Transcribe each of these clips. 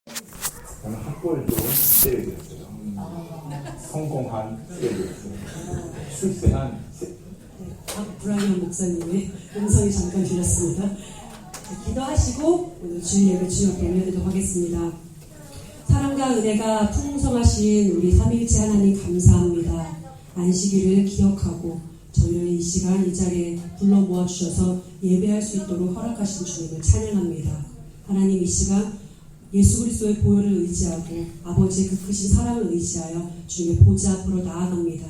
저는 학벌 좋은 세력이었어요. 성공한 세력이었어요. 출세한 박브라이언 목사님의 음성이 잠깐 들렸습니다. 기도하시고 오늘 주일 예배 주여 올려드리도록 하겠습니다. 사랑과 은혜가 풍성하신 우리 삼위일체 하나님 감사합니다. 안식일을 기억하고 저희를 이 시간 이 자리에 불러 모아주셔서 예배할 수 있도록 허락하신 주님을 찬양합니다. 하나님 이 시간 예수 그리스도의 보혈을 의지하고 아버지의 그 크신 사랑을 의지하여 주님의 보좌 앞으로 나아갑니다.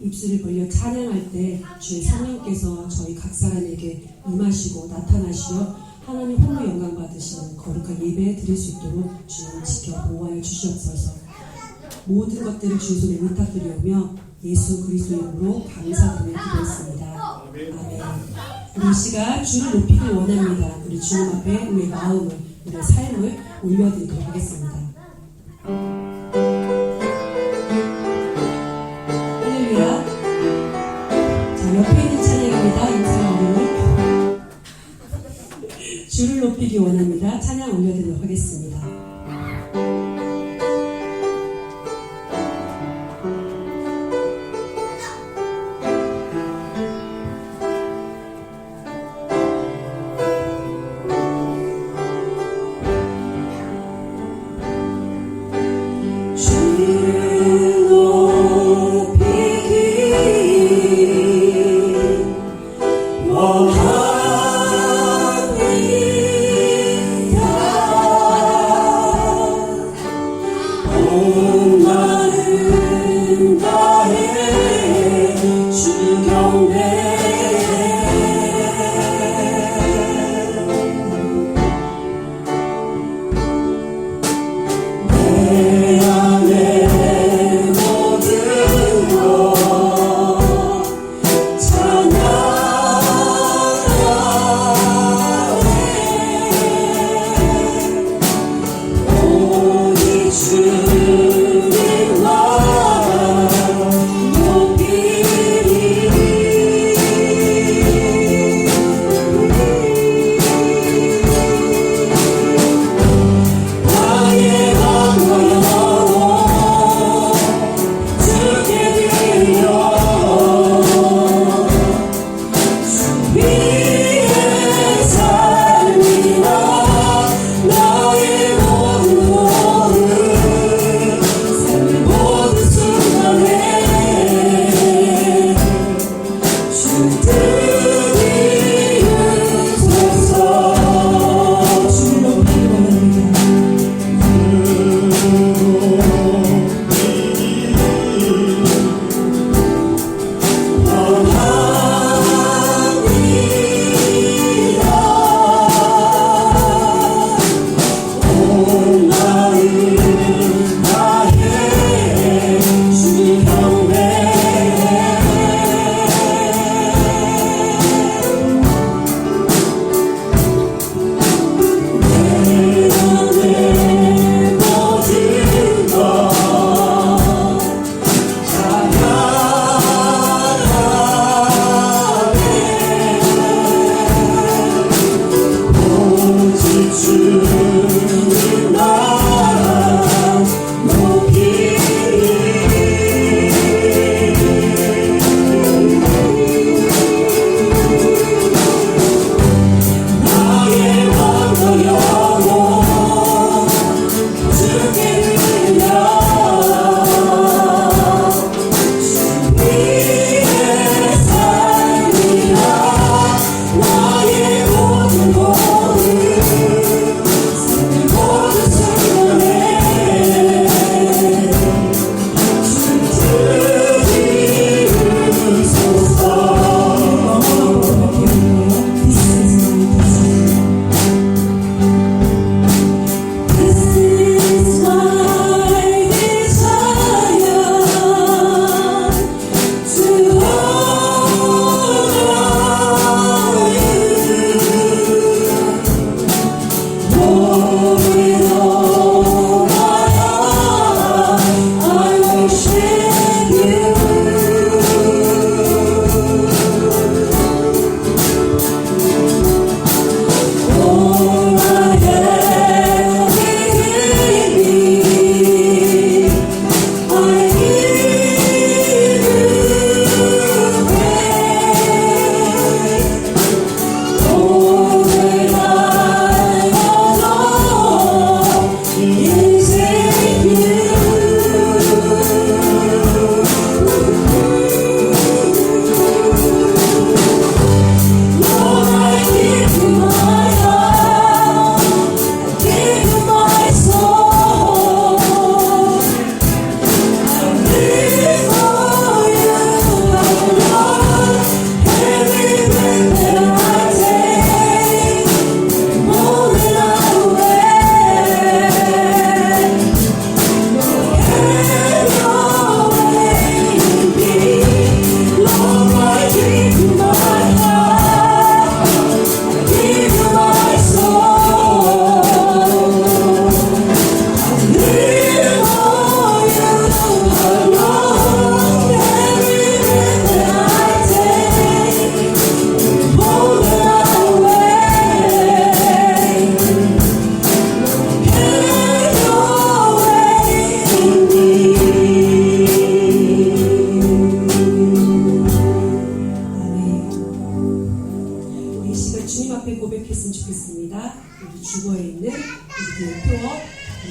입술을 벌려 찬양할 때 주의 성령께서 저희 각 사람에게 임하시고 나타나시어 하나님 홀로 영광 받으시는 거룩한 예배 드릴 수 있도록 주님 지켜 보호하여 주시옵소서. 모든 것들을 주의 손에 의탁드리오며 예수 그리스도 이름으로 감사드리며 기도했습니다. 아멘. 우리 이 시간 주를 높이기 원합니다. 우리 주님 앞에 우리의 마음을, 우리의 삶을 올려드리도록 하겠습니다. 할렐루야. 자, 옆에 있는 찬양입니다. 인사하니 주를 높이기 원합니다. 찬양 올려드리도록 하겠습니다.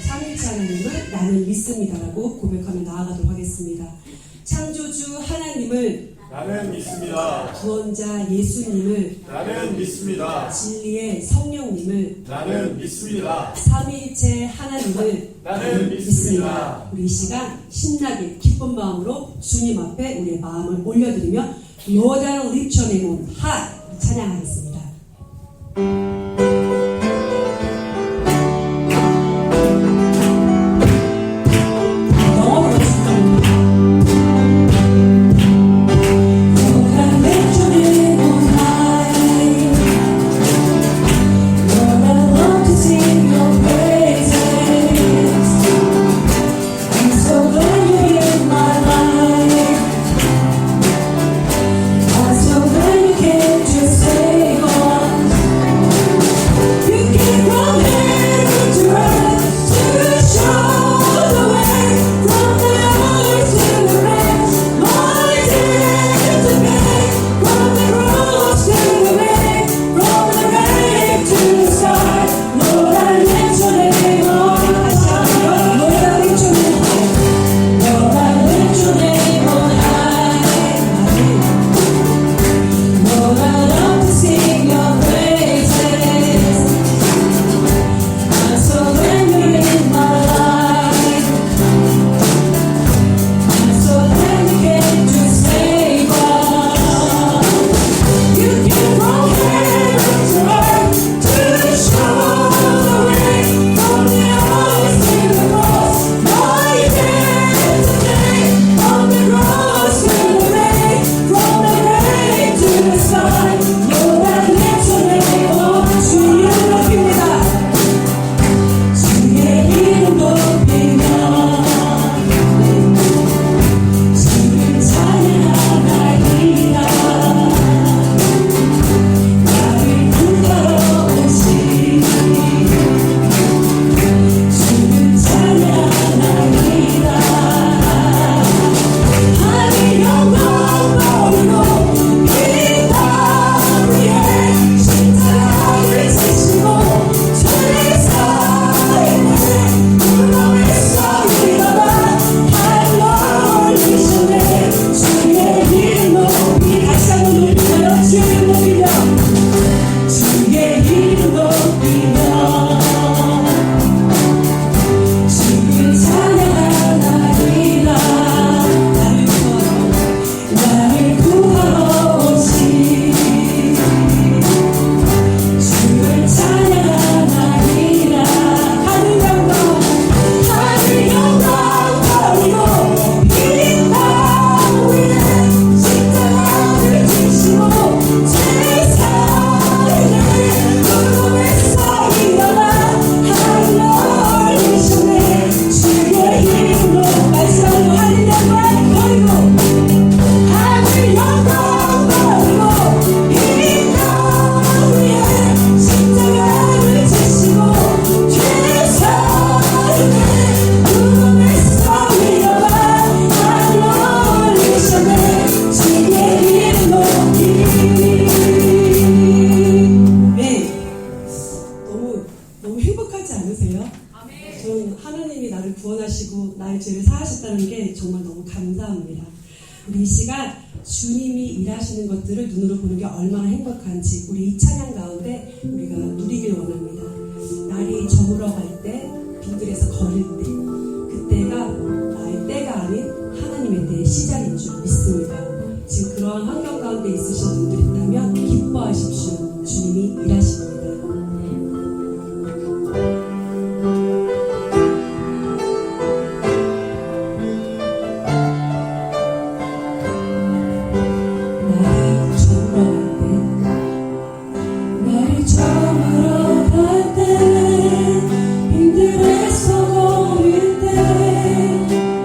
삼위일체 하나님을 나는 믿습니다라고 고백하며 나아가도록 하겠습니다. 창조주 하나님을 나는 믿습니다. 구원자 예수님을 나는 믿습니다. 진리의 성령님을 나는 믿습니다. 삼위일체 하나님을 나는 믿습니다. 우리 이 시간 신나게 기쁜 마음으로 주님 앞에 우리의 마음을 올려드리며 Lord I lift your name on high 찬양하겠습니다. 우리 이 시간 주님이 일하시는 것들을 눈으로 보는 게 얼마나 행복한지 우리 이 찬양 가운데 우리가 누리길 원합니다. 날이 저물어갈 때 빙글에서 거릴 때 그때가 나의 때가 아닌 하나님의 때의 시작인 줄 믿습니다. 지금 그러한 환경 가운데 있으신 분들 있다면 기뻐하십시오. 주님이 일하십니다.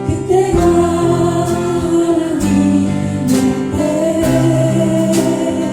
그때가 하나님의 때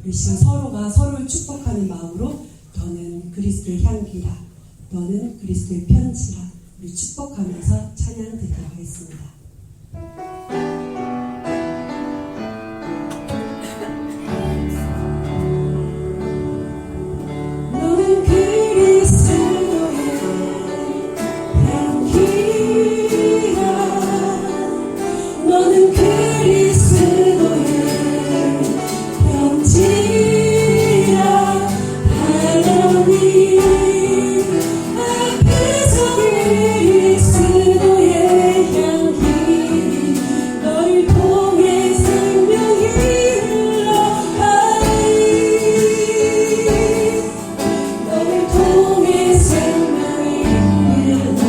이 시간 서로가 서로를 축복하는 마음으로 너는 그리스도의 향기라, 너는 그리스도의 편지라, 우리 축복하면서 찬양 드리도록 하겠습니다. 너는 그리스도의 향기라, 너는 그리스도의 편지라, 하나님 앞에서 그리스도의 향기 너를 통해 생명이 흘러가리, 너를 통해 생명이 흘러가리.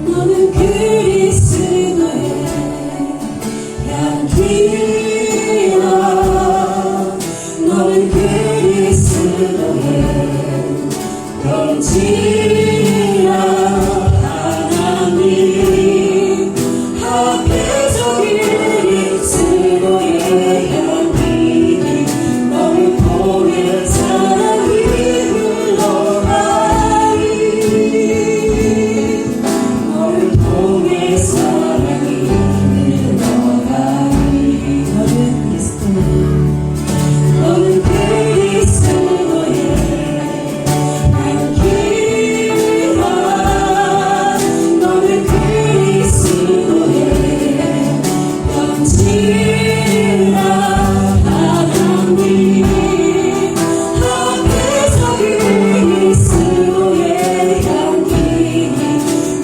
너는 그리스도의 향기라, 너는 그리스도의 편지라, 하나님 앞에서 그리스도의 향기 너를 통해 사랑이 흘러가리, 너를 통해 사랑이 흘러가리. 너는 그리스도의 향기라, 너는 그리스도의 편지라, 하나님 앞에서 그리스도의 향기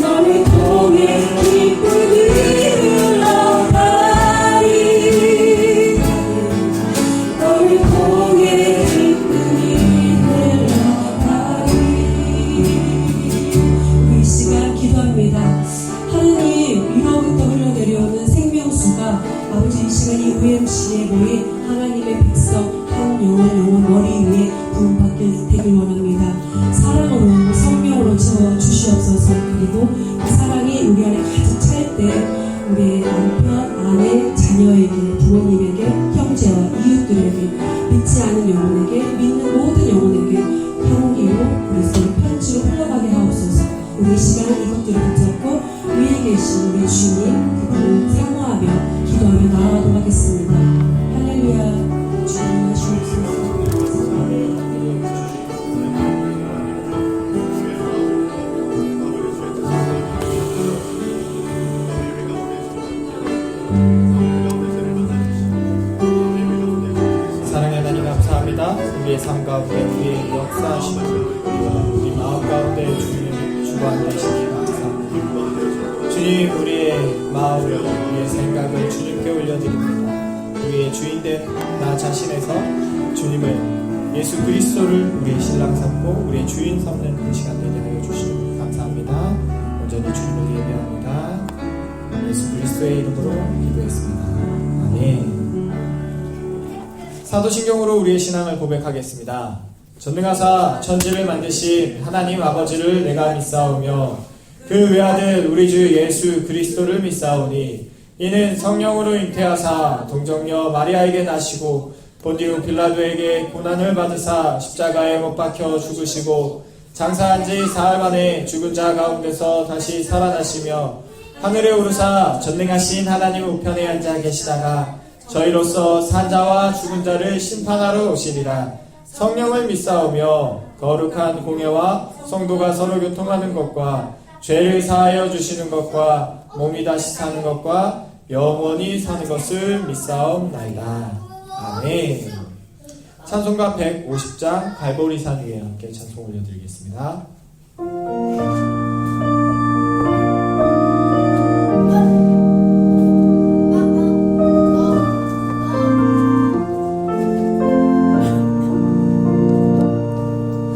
너를 통해 기쁨이 흘러가리, 너를 통해 기쁨이 흘러가리. 우리 이 시간 기도합니다. 하나님, 위로부터 흘러내려오는 생명수가 아버지 이 시간 이 UMC에 모인 하나님의 백성 한 영혼 머리 위에 부음받게 되길 원합니다. 사랑으로 성령으로 채워 주시옵소서. 그리고 그 사랑이 우리 안에 가득 찰 때 우리의 남편, 아내, 자녀에게, 부모님에게, 형제와 이웃들에게, 믿지 않은 영혼에게, 믿는 모든 영혼에게 향기로 그리스도의 편지로 흘러가게 하옵소서. 우리 이 시간 이것들을 붙잡고 위에 계신 우리 주님 그분을 사모하며 기도하며 나아가도록 하겠습니다. 할렐루야. 주님 하시옵소서. 사랑의 하나님 감사합니다. 우리의 삶 가운데 우리의 역사하시고 우리 마음 가운데 주님의 주관 되시기 감사합니다. 주님, 우리의 마음을 우리의 생각을 주님께 올려드립니다. 우리의 주인된 나 자신에서 주님을 예수 그리스도를 우리의 신랑 삼고 우리의 주인 삼는 그 시간 되게 하여 주시고 감사합니다. 온전히 주님을 예배합니다. 예수 그리스도의 이름으로 기도했습니다. 아멘. 사도신경으로 우리의 신앙을 고백하겠습니다. 전능하사 천지를 만드신 하나님 아버지를 내가 믿사오며 그 외아들 우리 주 예수 그리스도를 믿사오니 이는 성령으로 잉태하사 동정녀 마리아에게 나시고 본디오 빌라도에게 고난을 받으사 십자가에 못 박혀 죽으시고 장사한 지 사흘 만에 죽은 자 가운데서 다시 살아나시며 하늘에 오르사 전능하신 하나님 우편에 앉아 계시다가 저희로서 산자와 죽은 자를 심판하러 오시리라. 성령을 믿사오며 거룩한 공예와 성도가 서로 교통하는 것과 죄를 사하여 주시는 것과 몸이 다시 사는 것과 영원히 사는 것을 믿사옵나이다. 아멘. 찬송가 150장 갈보리산 위에 함께 찬송 올려드리겠습니다.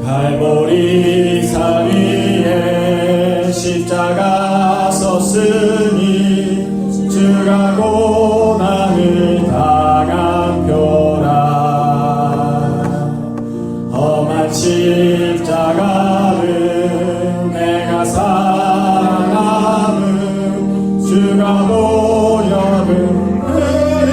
갈보리산 위에 십자가 섰으니 주가 고난을 당한 표라. 험한 십자가를 내가 사랑함은 주가 노력은 그리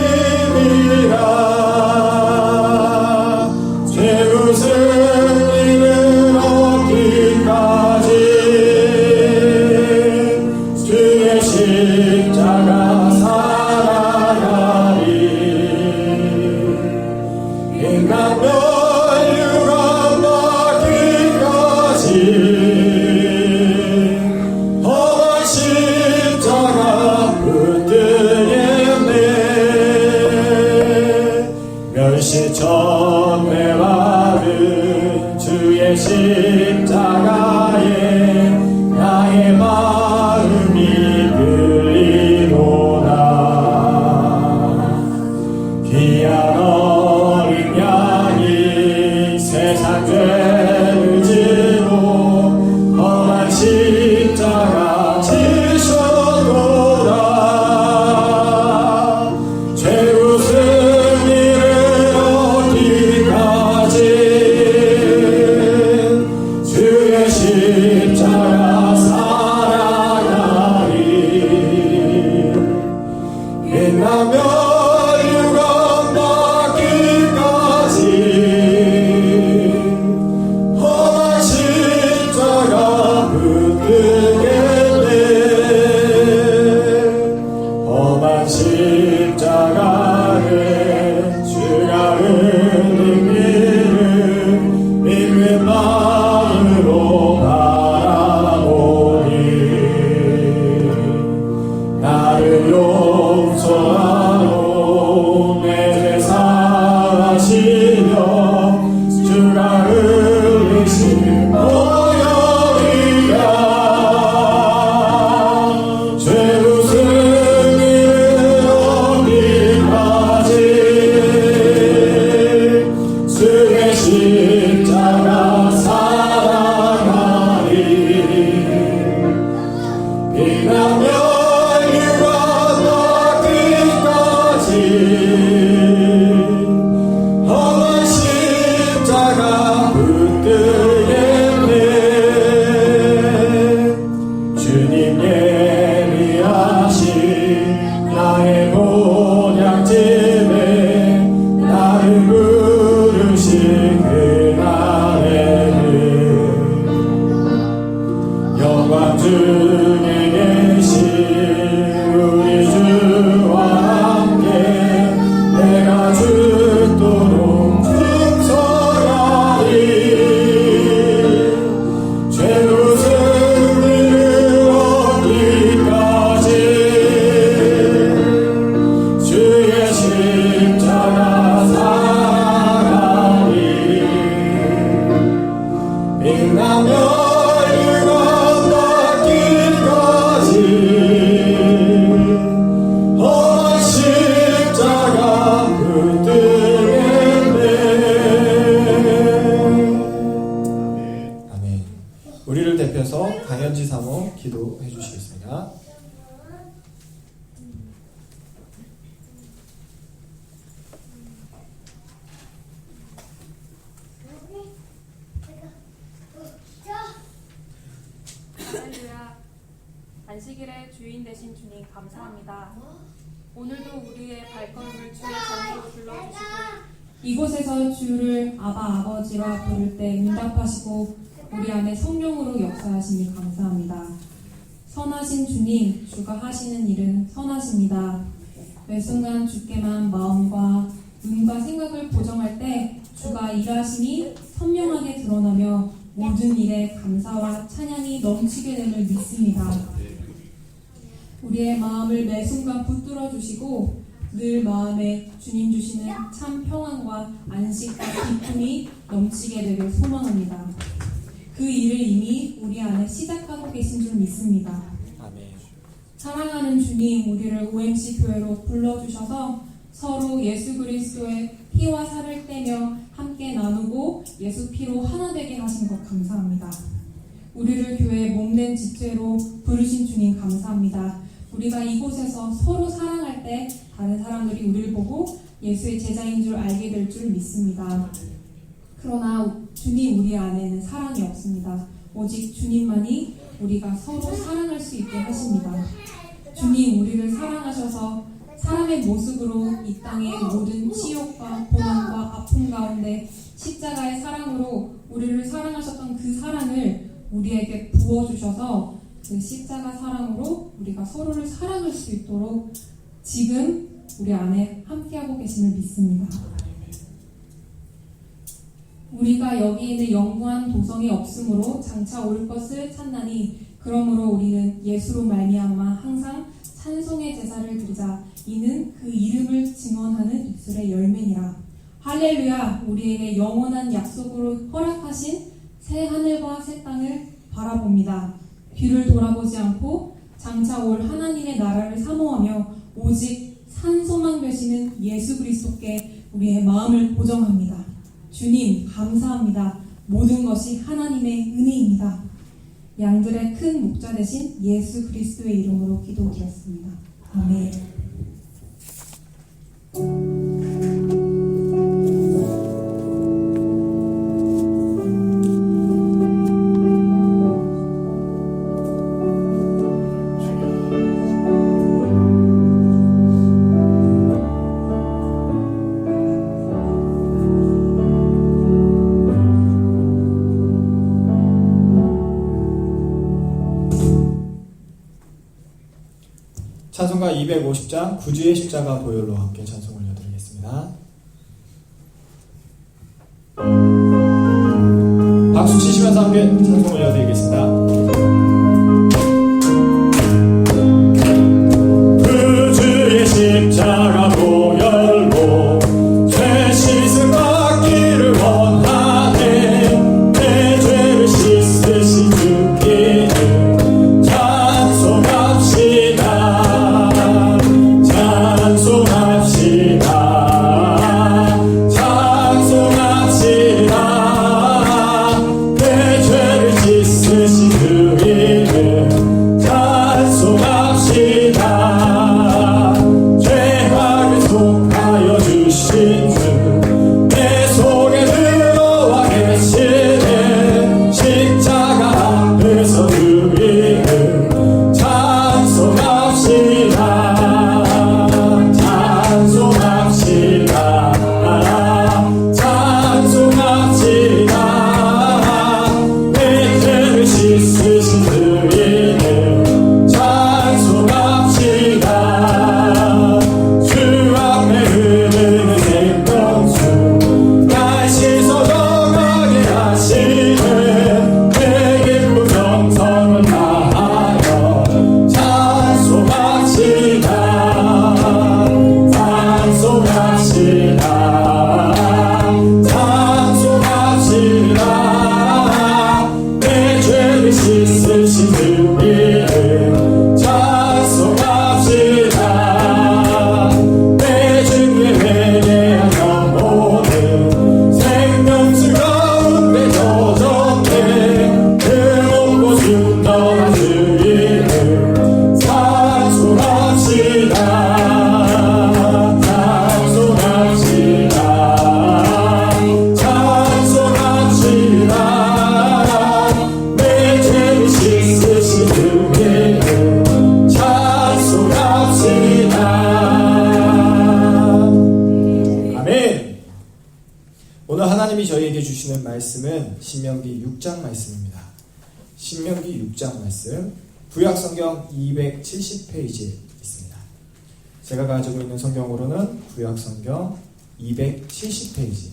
영광 중에 계신 우리 주와 함께 내가 죽도록 충성하리. 죄로 승리를 얻기까지 주의 십자가 사랑하리. 빛나며 우리를 대표해서 강현지 사모 기도해 주시겠습니다. 할렐루야. 안식일의 주인 되신 주님 감사합니다. 오늘도 우리의 발걸음을 주의 전으로 불러주시고 이곳에서 주를 아바 아버지라 부를 때 응답하시고 우리 안에 성령으로 역사하시니 감사합니다. 선하신 주님, 주가 하시는 일은 선하십니다. 매 순간 주께만 마음과 눈과 생각을 보정할 때 주가 일하심이 선명하게 드러나며 모든 일에 감사와 찬양이 넘치게 됨을 믿습니다. 우리의 마음을 매 순간 붙들어 주시고 늘 마음에 주님 주시는 참 평안과 안식과 기쁨이 넘치게 되길 소망합니다. 그 일을 이미 우리 안에 시작하고 계신 줄 믿습니다. 아멘. 사랑하는 주님, 우리를 OMC 교회로 불러주셔서 서로 예수 그리스도의 피와 살을 떼며 함께 나누고 예수 피로 하나 되게 하신 것 감사합니다. 우리를 교회의 몸된 지체로 부르신 주님 감사합니다. 우리가 이곳에서 서로 사랑할 때 다른 사람들이 우리를 보고 예수의 제자인 줄 알게 될 줄 믿습니다. 그러나 주님 우리 안에는 사랑이 없습니다. 오직 주님만이 우리가 서로 사랑할 수 있게 하십니다. 주님 우리를 사랑하셔서 사람의 모습으로 이 땅의 모든 치욕과 고난과 아픔 가운데 십자가의 사랑으로 우리를 사랑하셨던 그 사랑을 우리에게 부어주셔서 그 십자가 사랑으로 우리가 서로를 사랑할 수 있도록 지금 우리 안에 함께하고 계심을 믿습니다. 우리가 여기에는 영구한 도성이 없으므로 장차 올 것을 찾나니 그러므로 우리는 예수로 말미암아 항상 찬송의 제사를 드리자. 이는 그 이름을 증언하는 입술의 열매니라. 할렐루야. 우리에게 영원한 약속으로 허락하신 새 하늘과 새 땅을 바라봅니다. 뒤를 돌아보지 않고 장차 올 하나님의 나라를 사모하며 오직 산소망 되시는 예수 그리스도께 우리의 마음을 고정합니다. 주님 감사합니다. 모든 것이 하나님의 은혜입니다. 양들의 큰 목자 되신 예수 그리스도의 이름으로 기도드렸습니다. 아멘. 찬송가 250장 구주의 십자가 보혈로 함께 찬송 올려드리겠습니다. 박수 치시면서 함께 찬송 올려드리겠습니다. 구주의 십자가 보혈로 죄 씻음 받기를 원하네. 내 죄를 씻으신 주께 찬송합시다. 내 죄를 씻으신 주시는 말씀은 신명기 6장 말씀입니다. 신명기 6장 말씀, 구약성경 270페이지에 있습니다. 제가 가지고 있는 성경으로는 구약성경 270페이지,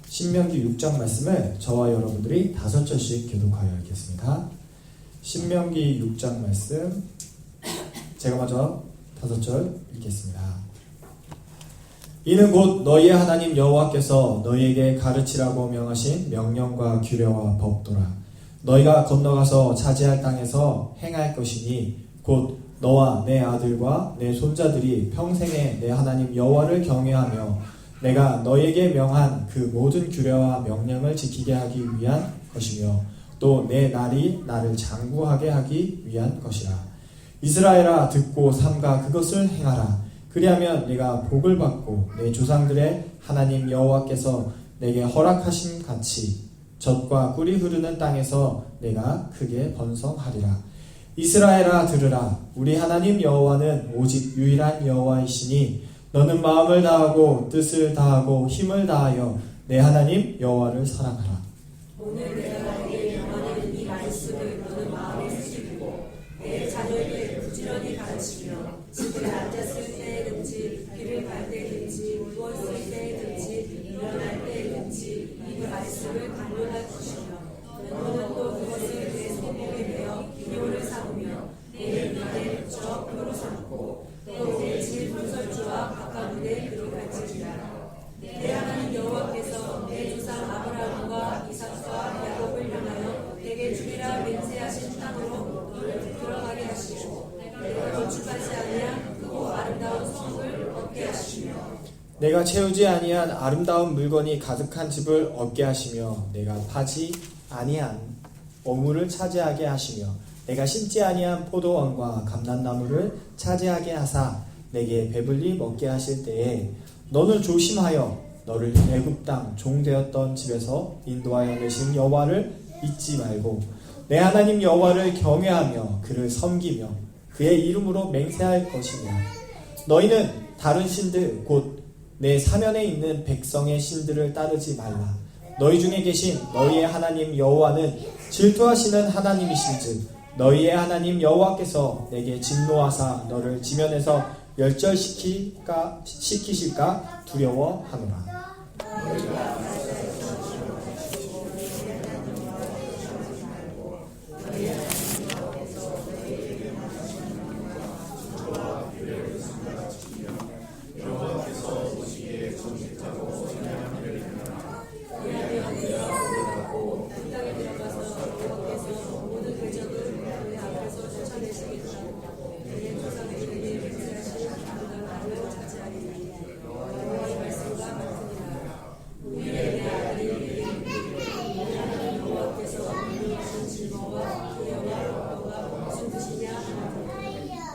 신명기 6장 말씀을 저와 여러분들이 5절씩 교독하여 읽겠습니다. 신명기 6장 말씀, 제가 먼저 5절 읽겠습니다. 이는 곧 너희의 하나님 여호와께서 너희에게 가르치라고 명하신 명령과 규례와 법도라. 너희가 건너가서 차지할 땅에서 행할 것이니 곧 너와 내 아들과 내 손자들이 평생에 내 하나님 여호와를 경외하며 내가 너희에게 명한 그 모든 규례와 명령을 지키게 하기 위한 것이며 또 내 날이 나를 장구하게 하기 위한 것이라. 이스라엘아 듣고 삼가 그것을 행하라. 그리하면 네가 복을 받고 내 조상들의 하나님 여호와께서 내게 허락하신 같이 젖과 꿀이 흐르는 땅에서 내가 크게 번성하리라. 이스라엘아 들으라. 우리 하나님 여호와는 오직 유일한 여호와이시니 너는 마음을 다하고 뜻을 다하고 힘을 다하여 내 하나님 여호와를 사랑하라. 오늘 내가 너에게 명하는 이 말씀을 너는 마음에 새기고 내 자녀에게 부지런히 가르치며 집에 앉았을 때든지 길을 갈 때든지 누웠을 때든지 일어날 때든지 이 말씀을 강론할 것이며 너는 또 그것을 내 손목에 매어 기묘를 삼으며 내 입에 붙여 표로 삼고 또 내 집 문설주와 바깥문에 그릇할지니라. 내 하나님 여호와께서 내 조상 아브라함과 이삭과 야곱을 향하여 내게 주리라 맹세하신 땅으로 너를 들어가게 하시고 내가 건축하지 아니한 크고 아름다운 성을 얻게 하시며 내가 채우지 아니한 아름다운 물건이 가득한 집을 얻게 하시며 내가 파지 아니한 어물을 차지하게 하시며 내가 심지 아니한 포도원과 감람나무를 차지하게 하사 내게 배불리 먹게 하실 때에 너는 조심하여 너를 애굽 땅 종되었던 집에서 인도하여 내신 여호와를 잊지 말고 내 하나님 여호와를 경외하며 그를 섬기며 그의 이름으로 맹세할 것이며 너희는 다른 신들 곧 내 사면에 있는 백성의 신들을 따르지 말라. 너희 중에 계신 너희의 하나님 여호와는 질투하시는 하나님이신즉 너희의 하나님 여호와께서 내게 진노하사 너를 지면에서 멸절시키실까 두려워하노라.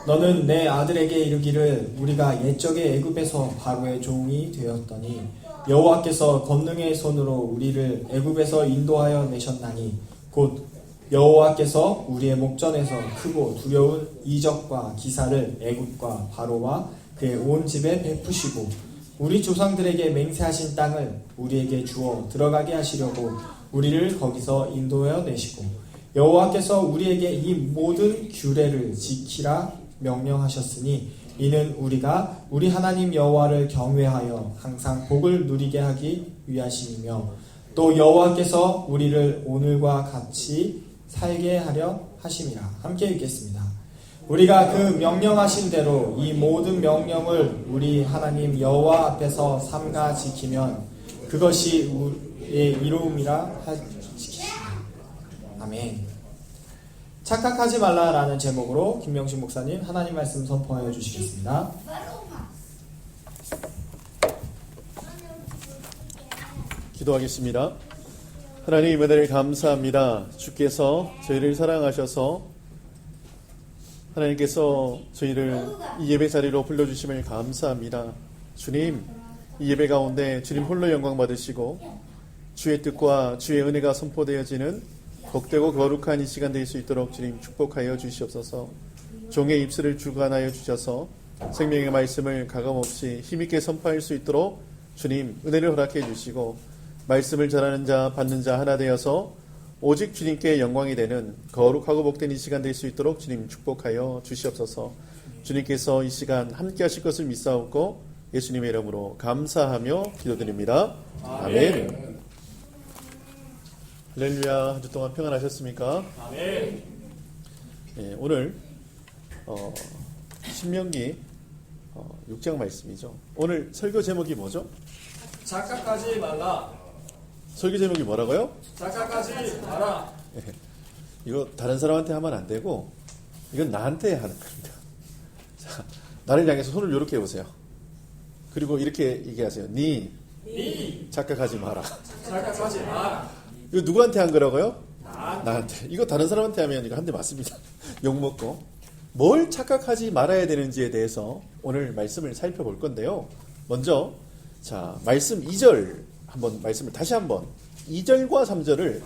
너는 내 아들에게 이르기를 우리가 옛적에 애굽에서 바로의 종이 되었더니 여호와께서 권능의 손으로 우리를 애굽에서 인도하여 내셨나니 곧 여호와께서 우리의 목전에서 크고 두려운 이적과 기사를 애굽과 바로와 그의 온 집에 베푸시고 우리 조상들에게 맹세하신 땅을 우리에게 주어 들어가게 하시려고 우리를 거기서 인도하여 내시고 여호와께서 우리에게 이 모든 규례를 지키라 명령하셨으니 이는 우리가 우리 하나님 여호와를 경외하여 항상 복을 누리게 하기 위하심이며 또 여호와께서 우리를 오늘과 같이 살게 하려 하심이라. 함께 읽겠습니다. 우리가 그 명령하신 대로 이 모든 명령을 우리 하나님 여호와 앞에서 삼가 지키면 그것이 우리의 이로움이라 하시리라. 아멘. 착각하지 말라라는 제목으로 김명신 목사님 하나님 말씀 선포하여 주시겠습니다. 기도하겠습니다. 하나님 은혜를 감사합니다. 주께서 저희를 사랑하셔서 하나님께서 저희를 이 예배 자리로 불러주심을 감사합니다. 주님, 이 예배 가운데 주님 홀로 영광 받으시고 주의 뜻과 주의 은혜가 선포되어지는 복되고 거룩한 이 시간 될 수 있도록 주님 축복하여 주시옵소서. 종의 입술을 주관하여 주셔서 생명의 말씀을 가감없이 힘있게 선포할 수 있도록 주님 은혜를 허락해 주시고 말씀을 전하는 자 받는 자 하나 되어서 오직 주님께 영광이 되는 거룩하고 복된 이 시간 될 수 있도록 주님 축복하여 주시옵소서. 주님께서 이 시간 함께 하실 것을 믿사옵고 예수님의 이름으로 감사하며 기도드립니다. 아멘. 할렐루야. 한 주 동안 평안하셨습니까? 아멘. 예, 오늘 신명기 6장 말씀이죠. 오늘 설교 제목이 뭐죠? 작가까지 말라. 설교 제목이 뭐라고요? 작가까지 마라. 이거 다른 사람한테 하면 안 되고 이건 나한테 하는 겁니다. 자, 나를 향해서 손을 이렇게 해보세요. 그리고 이렇게 얘기하세요. 니 착각하지 마라. 작가까지 마라. 이거 누구한테 한 거라고요? 나한테. 이거 다른 사람한테 하면 이거 한 대 맞습니다. 욕먹고. 뭘 착각하지 말아야 되는지에 대해서 오늘 말씀을 살펴볼 건데요. 먼저 자 말씀 2절 한번 말씀을 다시 한번 2절과 3절을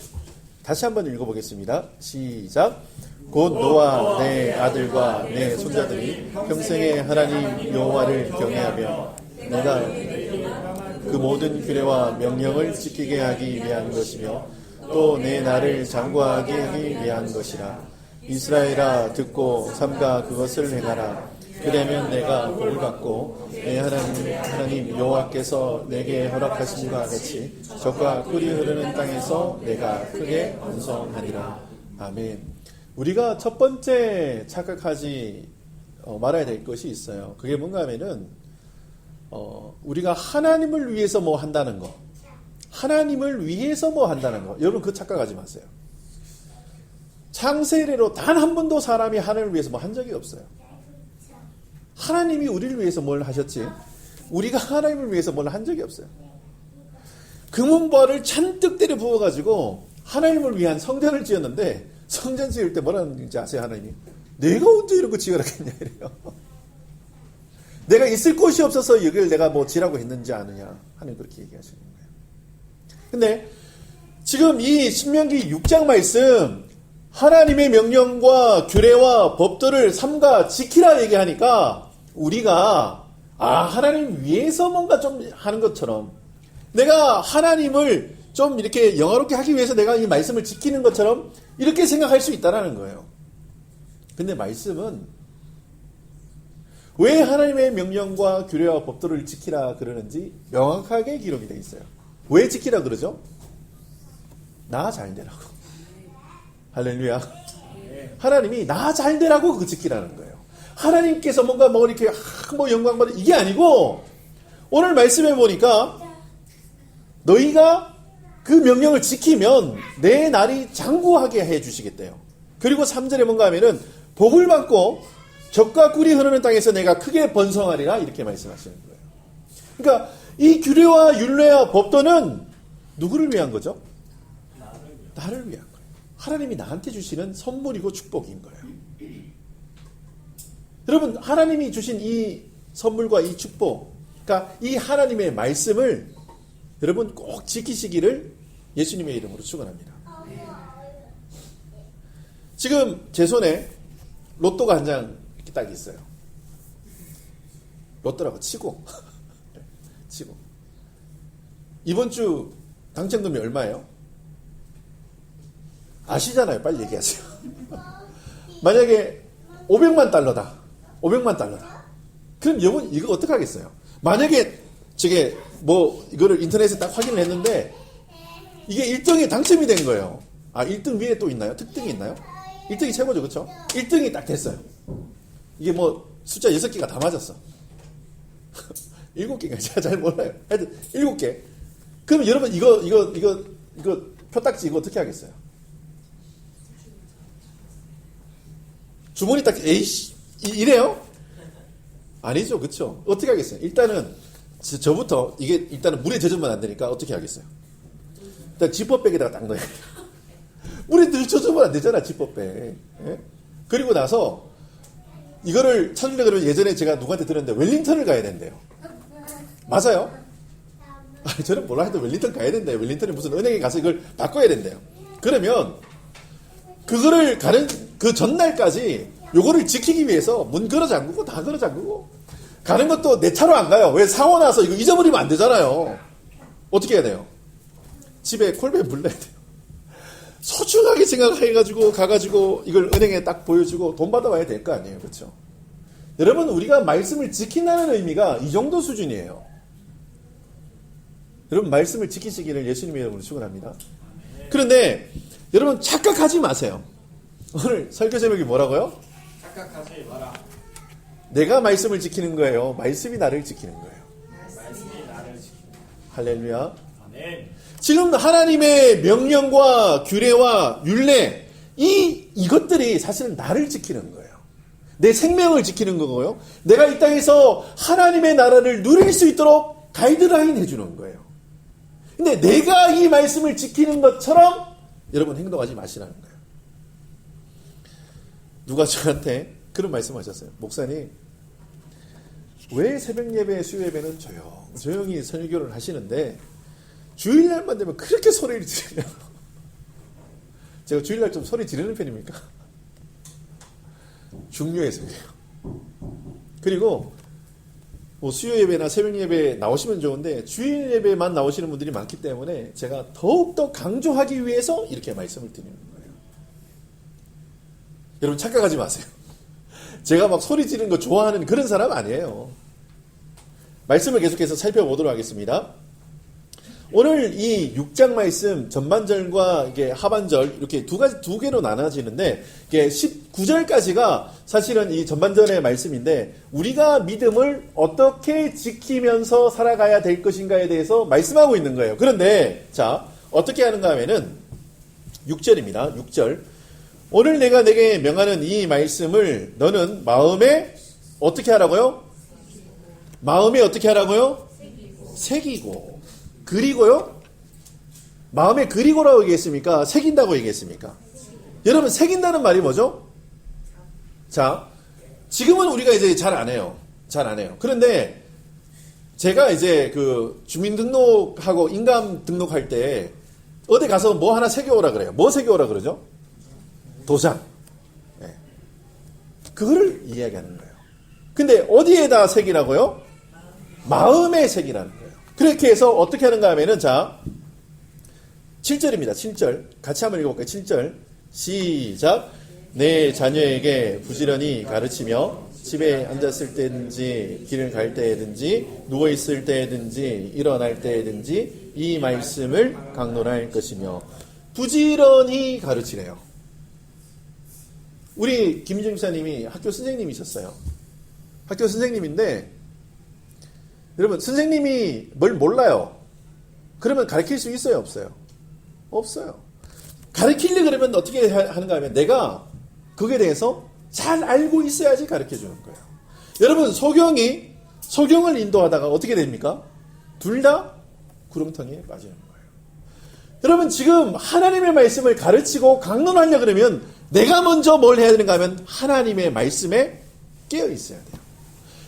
다시 한번 읽어보겠습니다. 시작. 곧 너와 내 아들과 내 손자들이 평생에 하나님 여호와를 경외하며 내가 그 모든 규례와 명령을 지키게 하기 위한 것이며 또 내 나를 장구하게 하기 위한 것이라. 이스라엘아 듣고 삼가 그것을 행하라. 그러면 내가 복을 받고 내 하나님 여호와께서 내게 허락하심과 같이 적과 꿀이 흐르는 땅에서 내가 크게 번성하리라. 아멘. 우리가 첫 번째 착각하지 말아야 될 것이 있어요. 그게 뭔가 하면은 우리가 하나님을 위해서 뭐 한다는 거, 하나님을 위해서 뭐 한다는 거. 여러분 그 착각하지 마세요. 창세 이래로 단 한 번도 사람이 하나님을 위해서 뭐 한 적이 없어요. 하나님이 우리를 위해서 뭘 하셨지? 우리가 하나님을 위해서 뭘 한 적이 없어요. 금은보화를 잔뜩 때려 부어가지고 하나님을 위한 성전을 지었는데 성전 지을 때 뭐라는지 아세요? 하나님이 내가 언제 이런 거 지으라겠냐 이래요. 내가 있을 곳이 없어서 여기를 내가 뭐 지라고 했는지 아느냐 하는 그렇게 얘기하시는 거예요. 근데 지금 이 신명기 6장 말씀 하나님의 명령과 규례와 법도를 삼가 지키라 얘기하니까 우리가 하나님 위해서 뭔가 좀 하는 것처럼 내가 하나님을 좀 이렇게 영화롭게 하기 위해서 내가 이 말씀을 지키는 것처럼 이렇게 생각할 수 있다는 거예요. 근데 말씀은 왜 하나님의 명령과 규례와 법도를 지키라 그러는지 명확하게 기록이 되어 있어요. 왜 지키라 그러죠? 나 잘 되라고. 할렐루야. 하나님이 나 잘 되라고 그거 지키라는 거예요. 하나님께서 뭔가 뭐 이렇게 뭐 영광 받는 이게 아니고 오늘 말씀해 보니까 너희가 그 명령을 지키면 내 날이 장구하게 해 주시겠대요. 그리고 3절에 뭔가 하면은 복을 받고 젖과 꿀이 흐르는 땅에서 내가 크게 번성하리라 이렇게 말씀하시는 거예요. 그러니까 이 규례와 율례와 법도는 누구를 위한 거죠? 나를 위한 거예요. 하나님이 나한테 주시는 선물이고 축복인 거예요. 여러분 하나님이 주신 이 선물과 이 축복, 그러니까 이 하나님의 말씀을 여러분 꼭 지키시기를 예수님의 이름으로 축원합니다. 지금 제 손에 로또가 한 장 이렇게 딱 있어요. 로또라고 치고 이번 주 당첨금이 얼마예요? 아시잖아요. 빨리 얘기하세요. 만약에 500만 달러다. 500만 달러다. 그럼 여러분 이거 어떻게 하겠어요? 만약에 저게 뭐 이거를 인터넷에 딱 확인을 했는데 이게 1등이 당첨이 된 거예요. 1등 위에 또 있나요? 특등이 있나요? 1등이 최고죠. 그렇죠? 1등이 딱 됐어요. 이게 뭐 숫자 6개가 다 맞았어. 7개인가? 제가 잘 몰라요. 하여튼 7개. 그럼 여러분 이거 표딱지 이거 어떻게 하겠어요? 주머니 딱 에이씨 이래요? 아니죠. 그렇죠? 어떻게 하겠어요? 일단은 저부터 이게 일단은 물에 젖으면 안 되니까 어떻게 하겠어요? 일단 지퍼백에다가 딱 넣어요. 물에 젖으면 안 되잖아. 지퍼백. 예? 그리고 나서 이거를 찾으려고 그러면 예전에 제가 누구한테 들었는데 웰링턴을 가야 된대요. 맞아요? 저는 몰라 해도 웰링턴 가야 된대요. 웰링턴에 무슨 은행에 가서 이걸 바꿔야 된대요. 그러면 그거를 가는 그 전날까지 요거를 지키기 위해서 문 걸어 잠그고 다 걸어 잠그고 가는 것도 내 차로 안 가요. 왜? 사고 나서 이거 잊어버리면 안 되잖아요. 어떻게 해야 돼요? 집에 콜백 불러야 돼요. 소중하게 생각해가지고 가가지고 이걸 은행에 딱 보여주고 돈 받아와야 될 거 아니에요. 그렇죠? 여러분, 우리가 말씀을 지킨다는 의미가 이 정도 수준이에요. 여러분, 말씀을 지키시기를 예수님의 이름으로 축원합니다. 그런데 여러분, 착각하지 마세요. 오늘 설교 제목이 뭐라고요? 착각하지 마라. 내가 말씀을 지키는 거예요. 말씀이 나를 지키는 거예요. 말씀이 나를 지킨다. 할렐루야. 아멘. 지금 하나님의 명령과 규례와 율례, 이것들이 사실은 나를 지키는 거예요. 내 생명을 지키는 거고요. 내가 이 땅에서 하나님의 나라를 누릴 수 있도록 가이드라인 해주는 거예요. 근데 내가 이 말씀을 지키는 것처럼 여러분 행동하지 마시라는 거예요. 누가 저한테 그런 말씀하셨어요. 목사님, 왜 새벽 예배, 수요 예배는 조용히 설교를 하시는데 주일날만 되면 그렇게 소리를 지르냐고. 제가 주일날 좀 소리 지르는 편입니까? 중요해서요. 그리고 뭐 수요 예배나 새벽 예배 나오시면 좋은데 주일 예배만 나오시는 분들이 많기 때문에 제가 더욱더 강조하기 위해서 이렇게 말씀을 드리는 거예요. 여러분 착각하지 마세요. 제가 막 소리 지르는 거 좋아하는 그런 사람 아니에요. 말씀을 계속해서 살펴보도록 하겠습니다. 오늘 이 6장 말씀 전반절과 이게 하반절 이렇게 두 개로 나눠지는데 이게 19절까지가 사실은 이 전반절의 말씀인데 우리가 믿음을 어떻게 지키면서 살아가야 될 것인가에 대해서 말씀하고 있는 거예요. 그런데 자, 어떻게 하는가 하면은 6절입니다. 6절. 오늘 내가 내게 명하는 이 말씀을 너는 마음에 어떻게 하라고요? 마음에 어떻게 하라고요? 새기고. 그리고요? 마음에 그리고라고 얘기했습니까? 새긴다고 얘기했습니까? 여러분, 새긴다는 말이 뭐죠? 자, 지금은 우리가 이제 잘 안 해요. 잘 안 해요. 그런데 제가 이제 그 주민등록하고 인감 등록할 때 어디 가서 뭐 하나 새겨오라 그래요. 뭐 새겨오라 그러죠? 도장. 네. 그거를 이야기하는 거예요. 근데 어디에다 새기라고요? 마음에 새기라는 거예요. 그렇게 해서 어떻게 하는가 하면은 자 7절입니다. 7절 같이 한번 읽어볼까요? 7절 시작. 내 자녀에게 부지런히 가르치며 집에 앉았을 때든지 길을 갈 때든지 누워있을 때든지 일어날 때든지 이 말씀을 강론할 것이며 부지런히 가르치래요. 우리 김희정 목사님이 학교 선생님이셨어요. 학교 선생님인데 여러분, 선생님이 뭘 몰라요. 그러면 가르칠 수 있어요? 없어요? 없어요. 가르치려고 그러면 어떻게 하는가 하면 내가 그게 대해서 잘 알고 있어야지 가르쳐 주는 거예요. 여러분, 소경을 인도하다가 어떻게 됩니까? 둘 다 구렁텅이에 빠지는 거예요. 여러분, 지금 하나님의 말씀을 가르치고 강론하려고 그러면 내가 먼저 뭘 해야 되는가 하면 하나님의 말씀에 깨어 있어야 돼요.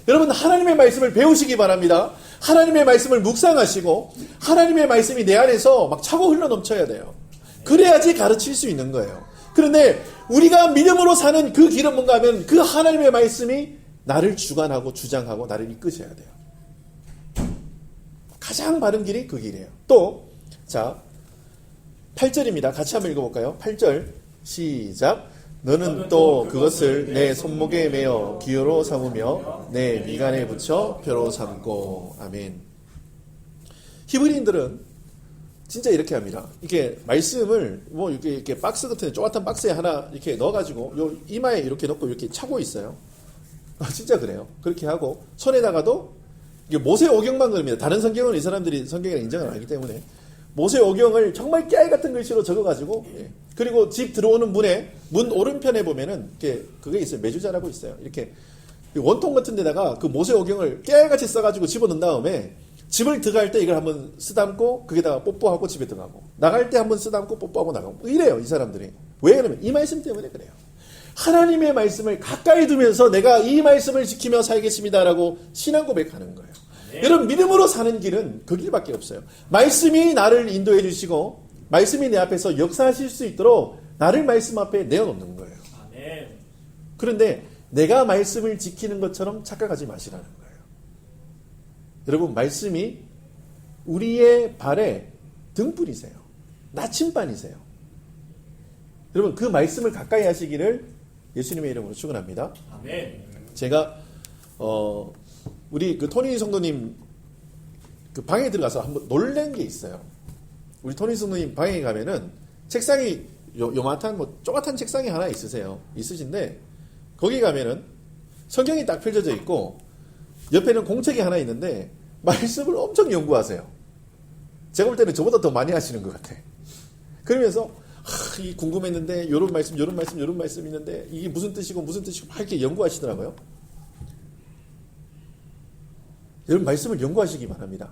여러분, 하나님의 말씀을 배우시기 바랍니다. 하나님의 말씀을 묵상하시고 하나님의 말씀이 내 안에서 막 차고 흘러 넘쳐야 돼요. 그래야지 가르칠 수 있는 거예요. 그런데 우리가 믿음으로 사는 그 길은 뭔가 하면 그 하나님의 말씀이 나를 주관하고 주장하고 나를 이끄셔야 돼요. 가장 바른 길이 그 길이에요. 또 자 8절입니다. 같이 한번 읽어볼까요? 8절 시작. 너는 또 그것을 내 손목에 매어 기호로 삼으며 내 미간에 붙여 표로 삼고. 아멘. 히브리인들은 진짜 이렇게 합니다. 이렇게 말씀을 뭐 이렇게 박스 같은 조그맣은 박스에 하나 이렇게 넣어가지고 요 이마에 이렇게 넣고 이렇게 차고 있어요. 진짜 그래요. 그렇게 하고 손에다가도 이게 모세오경만 그럽니다. 다른 성경은 이 사람들이 성경에 인정을 안 하기 때문에 모세오경을 정말 깨알 같은 글씨로 적어가지고 그리고 집 들어오는 문 오른편에 보면은 그게 있어요. 매주자라고 있어요. 이렇게 원통 같은 데다가 그 모세오경을 깨알같이 써가지고 집어넣은 다음에 집을 들어갈 때 이걸 한번 쓰담고 거기다가 뽀뽀하고 집에 들어가고 나갈 때 한번 쓰담고 뽀뽀하고 나가고 이래요. 이 사람들이. 왜 그러면 이 말씀 때문에 그래요. 하나님의 말씀을 가까이 두면서 내가 이 말씀을 지키며 살겠습니다라고 신앙 고백하는 거예요. 네. 여러분, 믿음으로 사는 길은 그 길밖에 없어요. 말씀이 나를 인도해 주시고 말씀이 내 앞에서 역사하실 수 있도록 나를 말씀 앞에 내어놓는 거예요. 네. 그런데 내가 말씀을 지키는 것처럼 착각하지 마시라는 거예요. 여러분, 말씀이 우리의 발에 등불이세요. 나침반이세요. 여러분, 그 말씀을 가까이 하시기를 예수님의 이름으로 축원합니다. 아멘. 제가 우리 그 토니 성도님 그 방에 들어가서 한번 놀란 게 있어요. 우리 토니 성도님 방에 가면은 책상이 요만한 뭐 쪼같은 책상이 하나 있으신데 거기 가면은 성경이 딱 펼쳐져 있고 옆에는 공책이 하나 있는데 말씀을 엄청 연구하세요. 제가 볼 때는 저보다 더 많이 하시는 것 같아. 그러면서 이 궁금했는데 요런 말씀 있는데 이게 무슨 뜻이고 막 이렇게 연구하시더라고요. 여러분, 말씀을 연구하시기 바랍니다.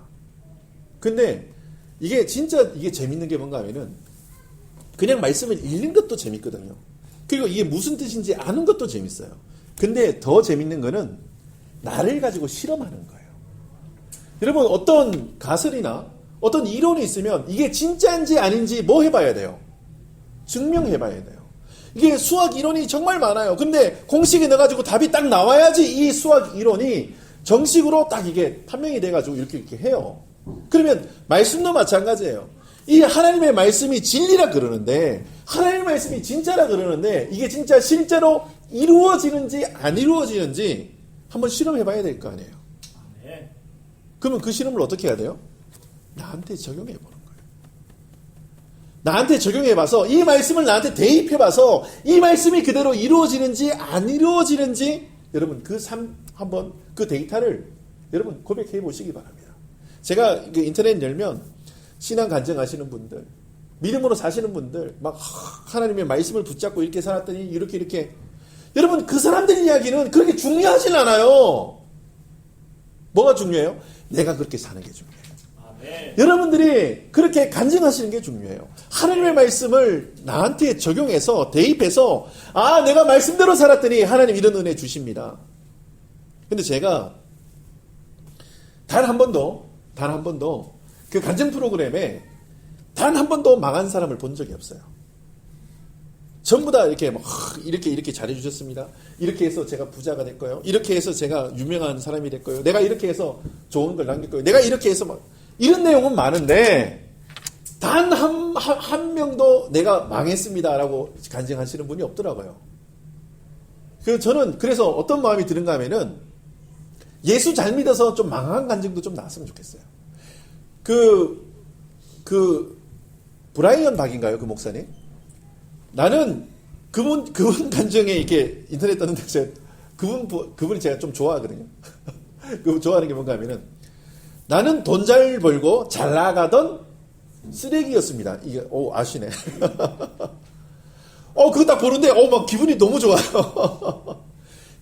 근데 이게 재밌는 게 뭔가 하면은 그냥 말씀을 읽는 것도 재밌거든요. 그리고 이게 무슨 뜻인지 아는 것도 재밌어요. 근데 더 재밌는 거는 나를 가지고 실험하는 거예요. 여러분, 어떤 가설이나 어떤 이론이 있으면 이게 진짜인지 아닌지 뭐 해봐야 돼요? 증명해봐야 돼요. 이게 수학 이론이 정말 많아요. 근데 공식에 넣어가지고 답이 딱 나와야지 이 수학 이론이 정식으로 딱 이게 판명이 돼가지고 이렇게 해요. 그러면 말씀도 마찬가지예요. 이 하나님의 말씀이 진리라 그러는데, 하나님의 말씀이 진짜라 그러는데, 이게 진짜 실제로 이루어지는지 안 이루어지는지 한번 실험해봐야 될 거 아니에요. 아멘. 그러면 그 실험을 어떻게 해야 돼요? 나한테 적용해보는 거예요. 나한테 적용해봐서 이 말씀을 나한테 대입해봐서 이 말씀이 그대로 이루어지는지 안 이루어지는지 여러분 한번 그 데이터를 여러분 고백해 보시기 바랍니다. 제가 인터넷 열면 신앙 간증하시는 분들, 믿음으로 사시는 분들, 막 하나님의 말씀을 붙잡고 이렇게 살았더니 이렇게 여러분, 그 사람들 이야기는 그렇게 중요하진 않아요. 뭐가 중요해요? 내가 그렇게 사는 게 중요해요. 아멘. 여러분들이 그렇게 간증하시는 게 중요해요. 하나님의 말씀을 나한테 적용해서 대입해서 내가 말씀대로 살았더니 하나님 이런 은혜 주십니다. 근데 제가 단 한 번도 그 간증 프로그램에 단 한 번도 망한 사람을 본 적이 없어요. 전부 다 이렇게 잘해주셨습니다. 이렇게 해서 제가 부자가 됐고요. 이렇게 해서 제가 유명한 사람이 됐고요. 내가 이렇게 해서 좋은 걸 남겼고요. 내가 이렇게 해서 이런 내용은 많은데 단 한 명도 내가 망했습니다라고 간증하시는 분이 없더라고요. 저는 그래서 어떤 마음이 드는가 하면은 예수 잘 믿어서 좀 망한 간증도 좀 나왔으면 좋겠어요. 브라이언 박인가요? 그 목사님? 나는 그분 간증에 이렇게 인터넷 떴는데 제가 그분이 제가 좀 좋아하거든요. 그 좋아하는 게 뭔가 하면은 나는 돈 잘 벌고 잘 나가던 쓰레기였습니다. 이게 아시네. 그거 딱 보는데 막 기분이 너무 좋아요.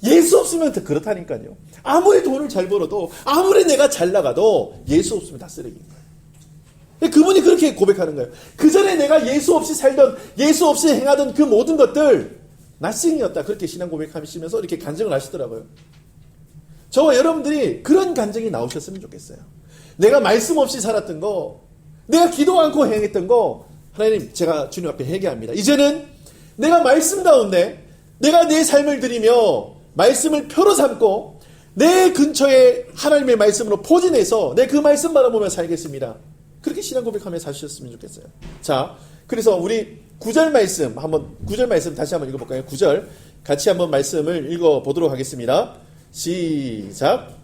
예수 없으면 다 그렇다니까요. 아무리 돈을 잘 벌어도 아무리 내가 잘 나가도 예수 없으면 다 쓰레기인 거예요. 그분이 그렇게 고백하는 거예요. 그 전에 내가 예수 없이 살던, 예수 없이 행하던 그 모든 것들 낯생이었다. 그렇게 신앙 고백하시면서 이렇게 간증을 하시더라고요. 저와 여러분들이 그런 간증이 나오셨으면 좋겠어요. 내가 말씀 없이 살았던 거, 내가 기도 않고 행했던 거, 하나님 제가 주님 앞에 회개합니다. 이제는 내가 말씀 가운데 내가 내 삶을 드리며 말씀을 표로 삼고 내 근처에 하나님의 말씀으로 포진해서 내 그 말씀 바라보며 살겠습니다. 그렇게 신앙 고백하며 사셨으면 좋겠어요. 자, 그래서 우리 9절 말씀 다시 한번 읽어볼까요? 9절 같이 한번 말씀을 읽어보도록 하겠습니다. 시작.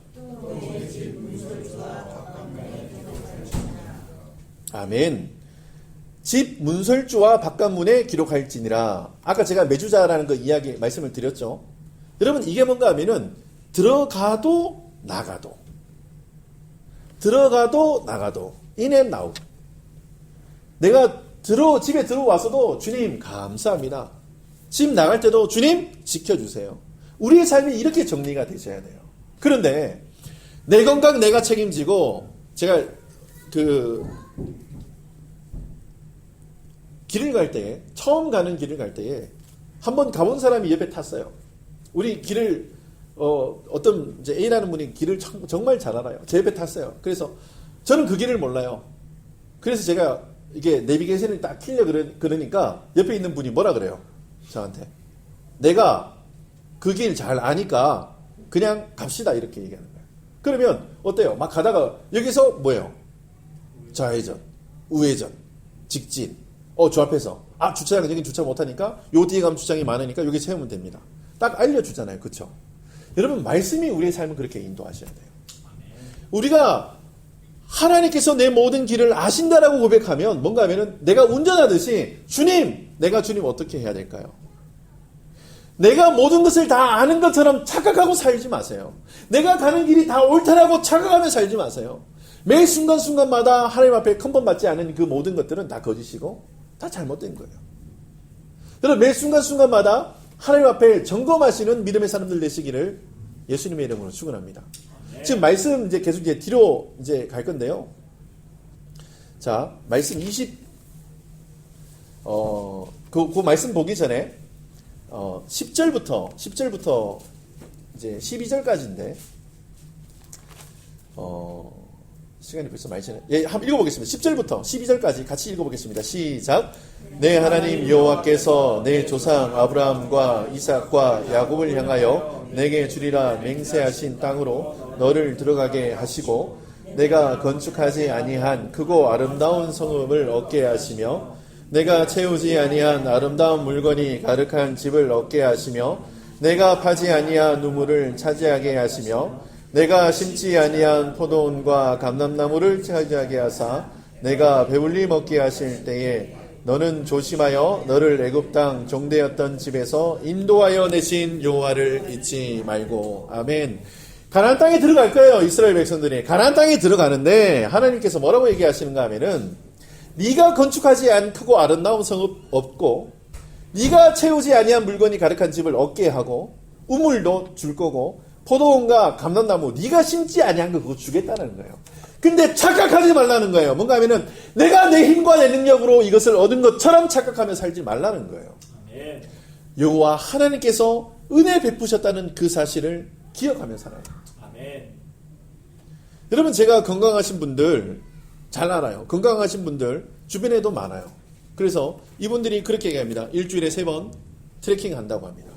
아멘. 집 문설주와 바깥문에 기록할지니라. 아까 제가 매주자라는 그 이야기 말씀을 드렸죠. 여러분, 이게 뭔가 하면은 들어가도 나가도 in and out. 내가 집에 들어와서도 주님 감사합니다. 집 나갈 때도 주님 지켜주세요. 우리의 삶이 이렇게 정리가 되셔야 돼요. 그런데 내 건강 내가 책임지고 제가 길을 갈 때에, 처음 가는 길을 갈 때에 한번 가본 사람이 옆에 탔어요. 우리 길을 어떤 이제 A라는 분이 길을 정말 잘 알아요. 제 옆에 탔어요. 그래서 저는 그 길을 몰라요. 그래서 제가 이게 내비게이션을 딱 키려 그러니까 옆에 있는 분이 뭐라 그래요? 저한테 내가 그 길 잘 아니까 그냥 갑시다 이렇게 얘기하는 거예요. 그러면 어때요? 막 가다가 여기서 뭐예요? 좌회전, 우회전, 직진. 저 앞에서 주차장 여기 주차 못하니까 요 뒤에 가면 주차장이 많으니까 여기 세우면 됩니다. 딱 알려주잖아요. 그렇죠? 여러분 말씀이 우리의 삶을 그렇게 인도하셔야 돼요. 우리가 하나님께서 내 모든 길을 아신다라고 고백하면 뭔가 하면은 내가 운전하듯이 주님, 내가 주님 어떻게 해야 될까요? 내가 모든 것을 다 아는 것처럼 착각하고 살지 마세요. 내가 가는 길이 다 옳다라고 착각하며 살지 마세요. 매 순간순간마다 하나님 앞에 컨펌받지 않은 그 모든 것들은 다 거짓이고 다 잘못된 거예요. 여러분 매 순간순간마다 하나님 앞에 점검하시는 믿음의 사람들 되시기를 예수님의 이름으로 축원합니다. 지금 말씀 이제 계속 이제 뒤로 이제 갈 건데요. 자, 말씀 20, 말씀 보기 전에 10절부터 이제 12절까지인데, 시간이 벌써 많이 지나요. 예, 한번 읽어보겠습니다. 10절부터 12절까지 같이 읽어보겠습니다. 시작. 내 하나님 여호와께서 내 조상 아브라함과 이삭과 야곱을 향하여 내게 주리라 맹세하신 땅으로 너를 들어가게 하시고 내가 건축하지 아니한 크고 아름다운 성읍을 얻게 하시며 내가 채우지 아니한 아름다운 물건이 가득한 집을 얻게 하시며 내가 파지 아니한 우물을 차지하게 하시며 내가 심지 아니한 포도원과 감람나무를 차지하게 하사 내가 배불리 먹게 하실 때에 너는 조심하여 너를 애굽 땅 종되었던 집에서 인도하여 내신 여호와를 잊지 말고. 아멘. 가나안 땅에 들어갈 거예요. 이스라엘 백성들이 가나안 땅에 들어가는데 하나님께서 뭐라고 얘기하시는가 하면은 네가 건축하지 않은 크고 아름다운 성읍 없고 네가 채우지 아니한 물건이 가득한 집을 얻게 하고 우물도 줄 거고 포도원과 감람나무 네가 심지 아니한 거 그거 주겠다는 거예요. 근데 착각하지 말라는 거예요. 뭔가 하면은 내가 내 힘과 내 능력으로 이것을 얻은 것처럼 착각하며 살지 말라는 거예요. 여호와 하나님께서 은혜 베푸셨다는 그 사실을 기억하며 살아요. 아멘. 여러분 제가 건강하신 분들 잘 알아요. 건강하신 분들 주변에도 많아요. 그래서 이분들이 그렇게 얘기합니다. 일주일에 3번 트레킹 한다고 합니다.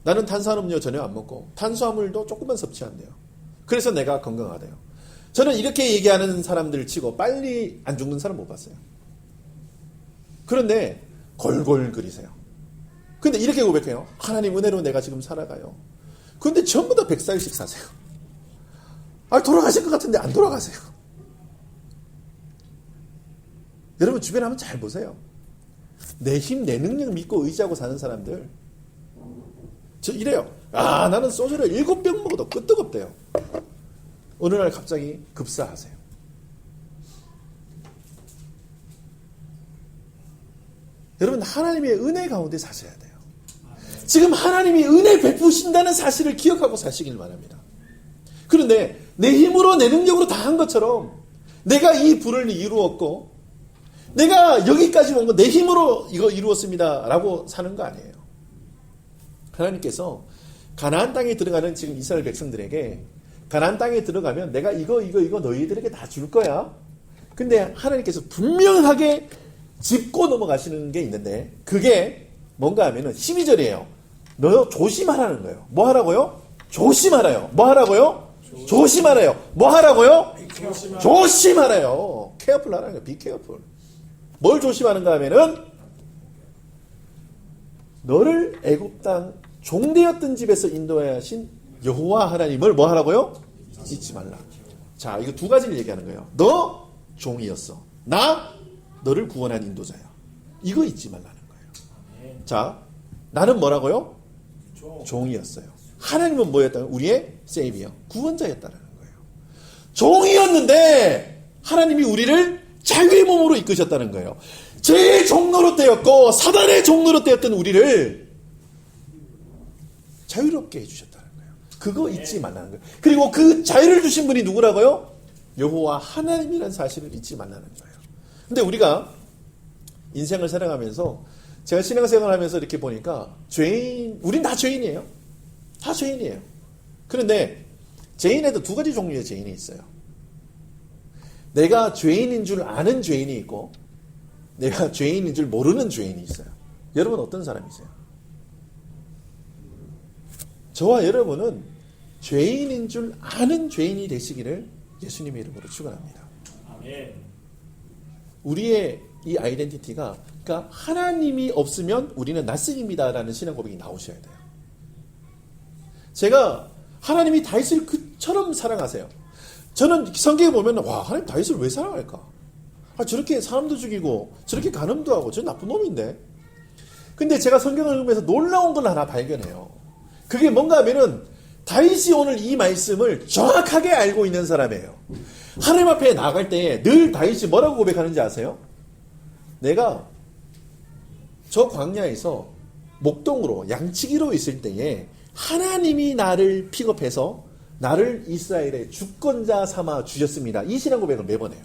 나는 탄산음료 전혀 안 먹고 탄수화물도 조금만 섭취한대요. 그래서 내가 건강하대요. 저는 이렇게 얘기하는 사람들 치고 빨리 안 죽는 사람 못 봤어요. 그런데 골골거리세요. 근데 이렇게 고백해요. 하나님 은혜로 내가 지금 살아가요. 근데 전부 다 100살씩 사세요. 돌아가실 것 같은데 안 돌아가세요. 여러분 주변에 한번 잘 보세요. 내 힘, 내 능력 믿고 의지하고 사는 사람들 저 이래요. 나는 소주를 7병 먹어도 끄떡없대요. 어느 날 갑자기 급사하세요. 여러분 하나님의 은혜 가운데 사셔야 돼요. 지금 하나님이 은혜 베푸신다는 사실을 기억하고 사시길 바랍니다. 그런데 내 힘으로 내 능력으로 다 한 것처럼 내가 이 불을 이루었고 내가 여기까지 온 거 내 힘으로 이거 이루었습니다 라고 사는 거 아니에요. 하나님께서 가나안 땅에 들어가는 지금 이스라엘 백성들에게 가나안 땅에 들어가면 내가 이거 너희들에게 다 줄 거야. 근데 하나님께서 분명하게 짚고 넘어가시는 게 있는데 그게 뭔가 하면은 12절이에요. 너 조심하라는 거예요. 뭐 하라고요? 조심하라요. 뭐 하라고요? 조심하라요. 뭐 하라고요? 조심하라요. 케어풀 하라는 거예요. 비 케어풀. 뭘 조심하는가 하면은 너를 애굽 땅 종되었던 집에서 인도하여 하신 여호와 하나님을 뭐 하라고요? 잊지 말라. 자, 이거 두 가지를 얘기하는 거예요. 너 종이었어. 나 너를 구원한 인도자야. 이거 잊지 말라는 거예요. 자, 나는 뭐라고요? 종이었어요. 하나님은 뭐였다는 우리의 세이비어, 구원자였다는 거예요. 종이었는데 하나님이 우리를 자유의 몸으로 이끄셨다는 거예요. 제 종노릇되었고 사단의 종노릇되었던 우리를 자유롭게 해주셨다는 거예요. 그거 잊지 말라는 거예요. 그리고 그 자유를 주신 분이 누구라고요? 여호와 하나님이라는 사실을 잊지 말라는 거예요. 근데 우리가 인생을 살아가면서 제가 신앙생활 하면서 이렇게 보니까 우린 다 죄인이에요. 다 죄인이에요. 그런데 죄인에도 두 가지 종류의 죄인이 있어요. 내가 죄인인 줄 아는 죄인이 있고 내가 죄인인 줄 모르는 죄인이 있어요. 여러분 어떤 사람이세요? 저와 여러분은 죄인인 줄 아는 죄인이 되시기를 예수님의 이름으로 축원합니다. 아멘. 우리의 이 아이덴티티가 그러니까 하나님이 없으면 우리는 낯설입니다라는 신앙 고백이 나오셔야 돼요. 제가 하나님이 다윗을 그처럼 사랑하세요. 저는 성경에 보면 와 하나님 다윗을 왜 사랑할까? 저렇게 사람도 죽이고 저렇게 간음도 하고 저 나쁜 놈인데. 근데 제가 성경을 읽으면서 놀라운 걸 하나 발견해요. 그게 뭔가 하면은 다윗이 오늘 이 말씀을 정확하게 알고 있는 사람이에요. 하나님 앞에 나갈 때 늘 다윗이 뭐라고 고백하는지 아세요? 내가 저 광야에서 목동으로 양치기로 있을 때에 하나님이 나를 픽업해서 나를 이스라엘의 주권자 삼아 주셨습니다. 이 신앙 고백을 매번 해요.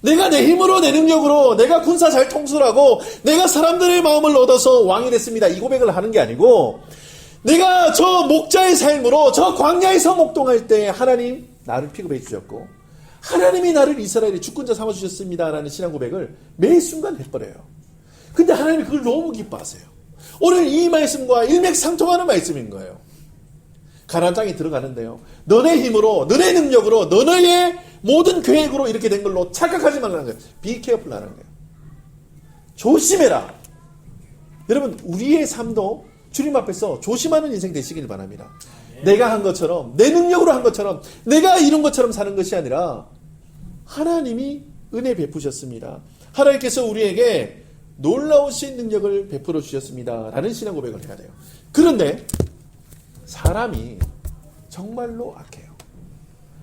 내가 내 힘으로 내 능력으로 내가 군사 잘 통솔하고 내가 사람들의 마음을 얻어서 왕이 됐습니다. 이 고백을 하는 게 아니고 내가 저 목자의 삶으로 저 광야에서 목동할 때 하나님 나를 픽업해 주셨고 하나님이 나를 이스라엘의 주권자 삼아 주셨습니다. 라는 신앙 고백을 매 순간 해버려요. 근데 하나님이 그걸 너무 기뻐하세요. 오늘 이 말씀과 일맥상통하는 말씀인 거예요. 가나안 땅에 들어가는데요. 너네 힘으로 너네 능력으로 너네의 모든 계획으로 이렇게 된 걸로 착각하지 말라는 거예요. Be careful 하는 거예요. 조심해라. 여러분 우리의 삶도 주님 앞에서 조심하는 인생 되시길 바랍니다. 내가 한 것처럼 내 능력으로 한 것처럼 내가 이룬 것처럼 사는 것이 아니라 하나님이 은혜 베푸셨습니다. 하나님께서 우리에게 놀라우신 능력을 베풀어 주셨습니다. 라는 신앙 고백을 해야 돼요. 그런데 사람이 정말로 악해요.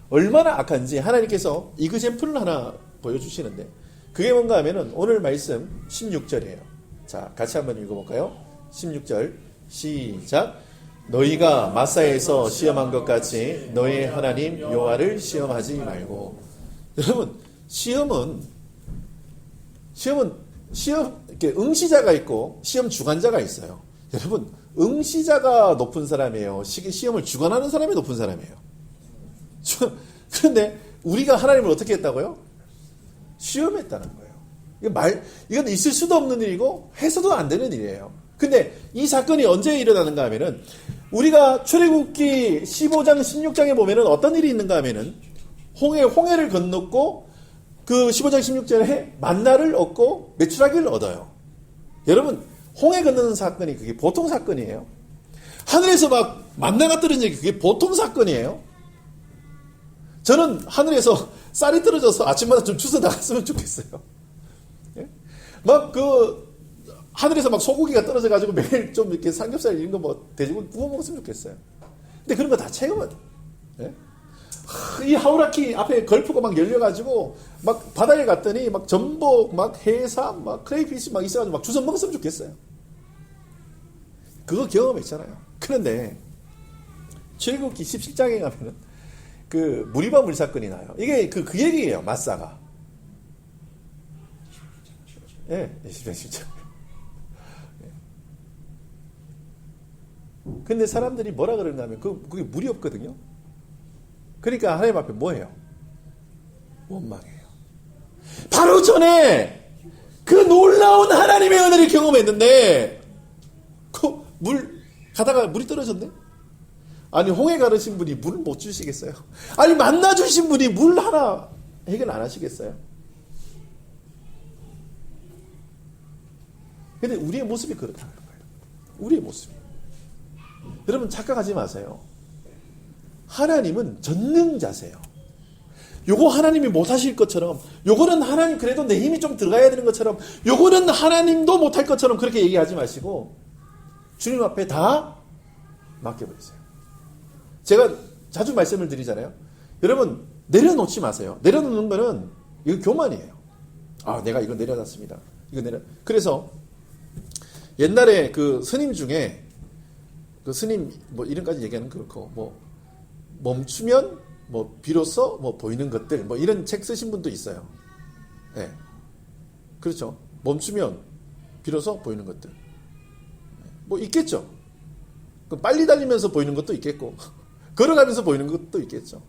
얼마나 악한지 하나님께서 이그젠플을 하나 보여주시는데 그게 뭔가 하면은 오늘 말씀 16절이에요. 자, 같이 한번 읽어볼까요? 16절 시작. 너희가 마사에서 시험한 것 같이 너희의 하나님 여호와를 시험하지 말고. 여러분 시험 이렇게 응시자가 있고 시험 주관자가 있어요. 여러분 응시자가 높은 사람이에요. 시험을 주관하는 사람이 높은 사람이에요. 그런데 우리가 하나님을 어떻게 했다고요? 시험했다는 거예요. 이건 있을 수도 없는 일이고 해서도 안 되는 일이에요. 근데 이 사건이 언제 일어나는가 하면은 우리가 출애굽기 15장 16장에 보면은 어떤 일이 있는가 하면은 홍해를 건넜고 그 15장 16절에 만나를 얻고 메추라기를 얻어요. 여러분 홍해 건너는 사건이 그게 보통 사건이에요? 하늘에서 막 만나가 떨어지는 게 그게 보통 사건이에요? 저는 하늘에서 쌀이 떨어져서 아침마다 좀 주워 나갔으면 좋겠어요. 예? 막 하늘에서 막 소고기가 떨어져가지고 매일 좀 이렇게 삼겹살 이런 거 뭐 돼지고기 구워 먹었으면 좋겠어요. 근데 그런 거 다 체험하죠. 예? 이 하우라키 앞에 걸프가 막 열려가지고 막 바다에 갔더니 막 전복, 막 해삼, 막 크레이피시 막 있어가지고 막 주워 먹었으면 좋겠어요. 그거 경험했잖아요. 그런데 출애굽기 17장에 가면은 그 무리바 물 사건이 나요. 이게 그 얘기예요. 마사가. 예, 17장. 근데 사람들이 뭐라 그러는가 하면 그게 물이 없거든요. 그러니까 하나님 앞에 뭐예요? 원망해요. 바로 전에 그 놀라운 하나님의 은혜를 경험했는데 그 물 가다가 물이 떨어졌네? 아니 홍해 가르신 분이 물을 못 주시겠어요? 아니 만나 주신 분이 물 하나 해결 안 하시겠어요? 근데 우리의 모습이 그렇다는 거예요. 우리의 모습이. 여러분 착각하지 마세요. 하나님은 전능자세요. 요거 하나님이 못하실 것처럼 요거는 하나님 그래도 내 힘이 좀 들어가야 되는 것처럼 요거는 하나님도 못할 것처럼 그렇게 얘기하지 마시고 주님 앞에 다 맡겨버리세요. 제가 자주 말씀을 드리잖아요. 여러분 내려놓지 마세요. 내려놓는 거는 이거 교만이에요. 아 내가 이거 내려놨습니다. 그래서 옛날에 그 스님 중에 그 스님 뭐 이름까지 얘기하는 그렇고 뭐 멈추면 뭐 비로소 뭐 보이는 것들 뭐 이런 책 쓰신 분도 있어요. 예. 네. 그렇죠. 멈추면 비로소 보이는 것들. 뭐 있겠죠. 빨리 달리면서 보이는 것도 있겠고 걸어가면서 보이는 것도 있겠죠.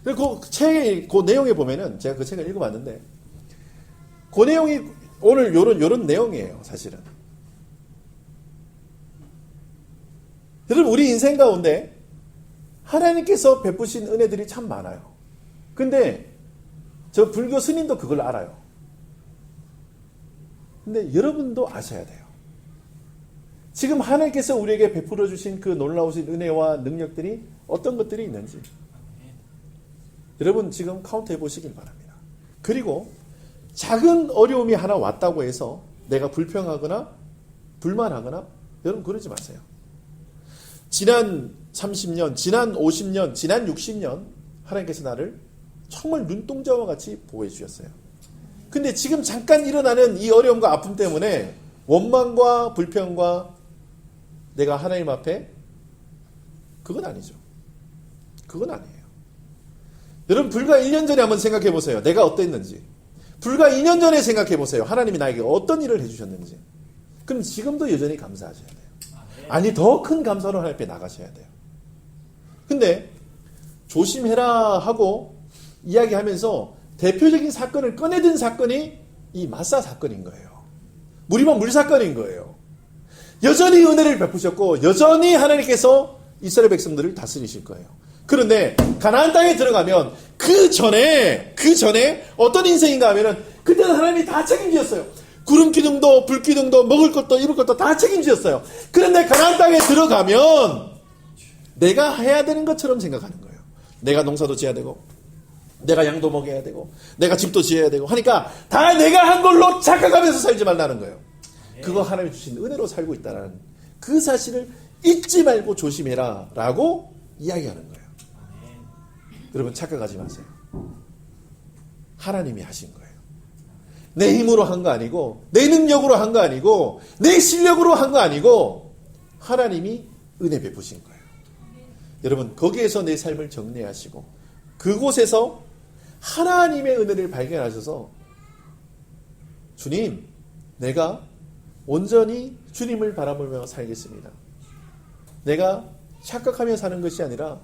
그리고 그 책의 그 내용에 보면은 제가 그 책을 읽어봤는데 그 내용이 오늘 요런 내용이에요. 사실은. 여러분 우리 인생 가운데 하나님께서 베푸신 은혜들이 참 많아요. 근데 저 불교 스님도 그걸 알아요. 근데 여러분도 아셔야 돼요. 지금 하나님께서 우리에게 베풀어 주신 그 놀라우신 은혜와 능력들이 어떤 것들이 있는지 여러분 지금 카운트해 보시길 바랍니다. 그리고 작은 어려움이 하나 왔다고 해서 내가 불평하거나 불만하거나 여러분 그러지 마세요. 지난 30년, 지난 50년, 지난 60년 하나님께서 나를 정말 눈동자와 같이 보호해 주셨어요. 근데 지금 잠깐 일어나는 이 어려움과 아픔 때문에 원망과 불평과 내가 하나님 앞에 그건 아니죠. 그건 아니에요. 여러분 불과 1년 전에 한번 생각해 보세요. 내가 어땠는지. 불과 2년 전에 생각해 보세요. 하나님이 나에게 어떤 일을 해주셨는지. 그럼 지금도 여전히 감사하셔야 돼요. 아니 더 큰 감사로 하나님 앞에 나가셔야 돼요. 근데 조심해라 하고 이야기하면서 대표적인 사건을 꺼내든 사건이 이 마사 사건인 거예요. 무리반 물 사건인 거예요. 여전히 은혜를 베푸셨고 여전히 하나님께서 이스라엘 백성들을 다스리실 거예요. 그런데 가나안 땅에 들어가면 그 전에 어떤 인생인가 하면은 그때는 하나님이 다 책임지었어요. 구름 기둥도 불 기둥도 먹을 것도 입을 것도 다 책임지었어요. 그런데 가나안 땅에 들어가면 내가 해야 되는 것처럼 생각하는 거예요. 내가 농사도 지어야 되고 내가 양도 먹여야 되고 내가 집도 지어야 되고 하니까 다 내가 한 걸로 착각하면서 살지 말라는 거예요. 그거 하나님이 주신 은혜로 살고 있다는 그 사실을 잊지 말고 조심해라 라고 이야기하는 거예요. 여러분 착각하지 마세요. 하나님이 하신 거예요. 내 힘으로 한 거 아니고 내 능력으로 한 거 아니고 내 실력으로 한 거 아니고 하나님이 은혜 베푸신 거예요. 여러분 거기에서 내 삶을 정리하시고 그곳에서 하나님의 은혜를 발견하셔서 주님 내가 온전히 주님을 바라보며 살겠습니다. 내가 착각하며 사는 것이 아니라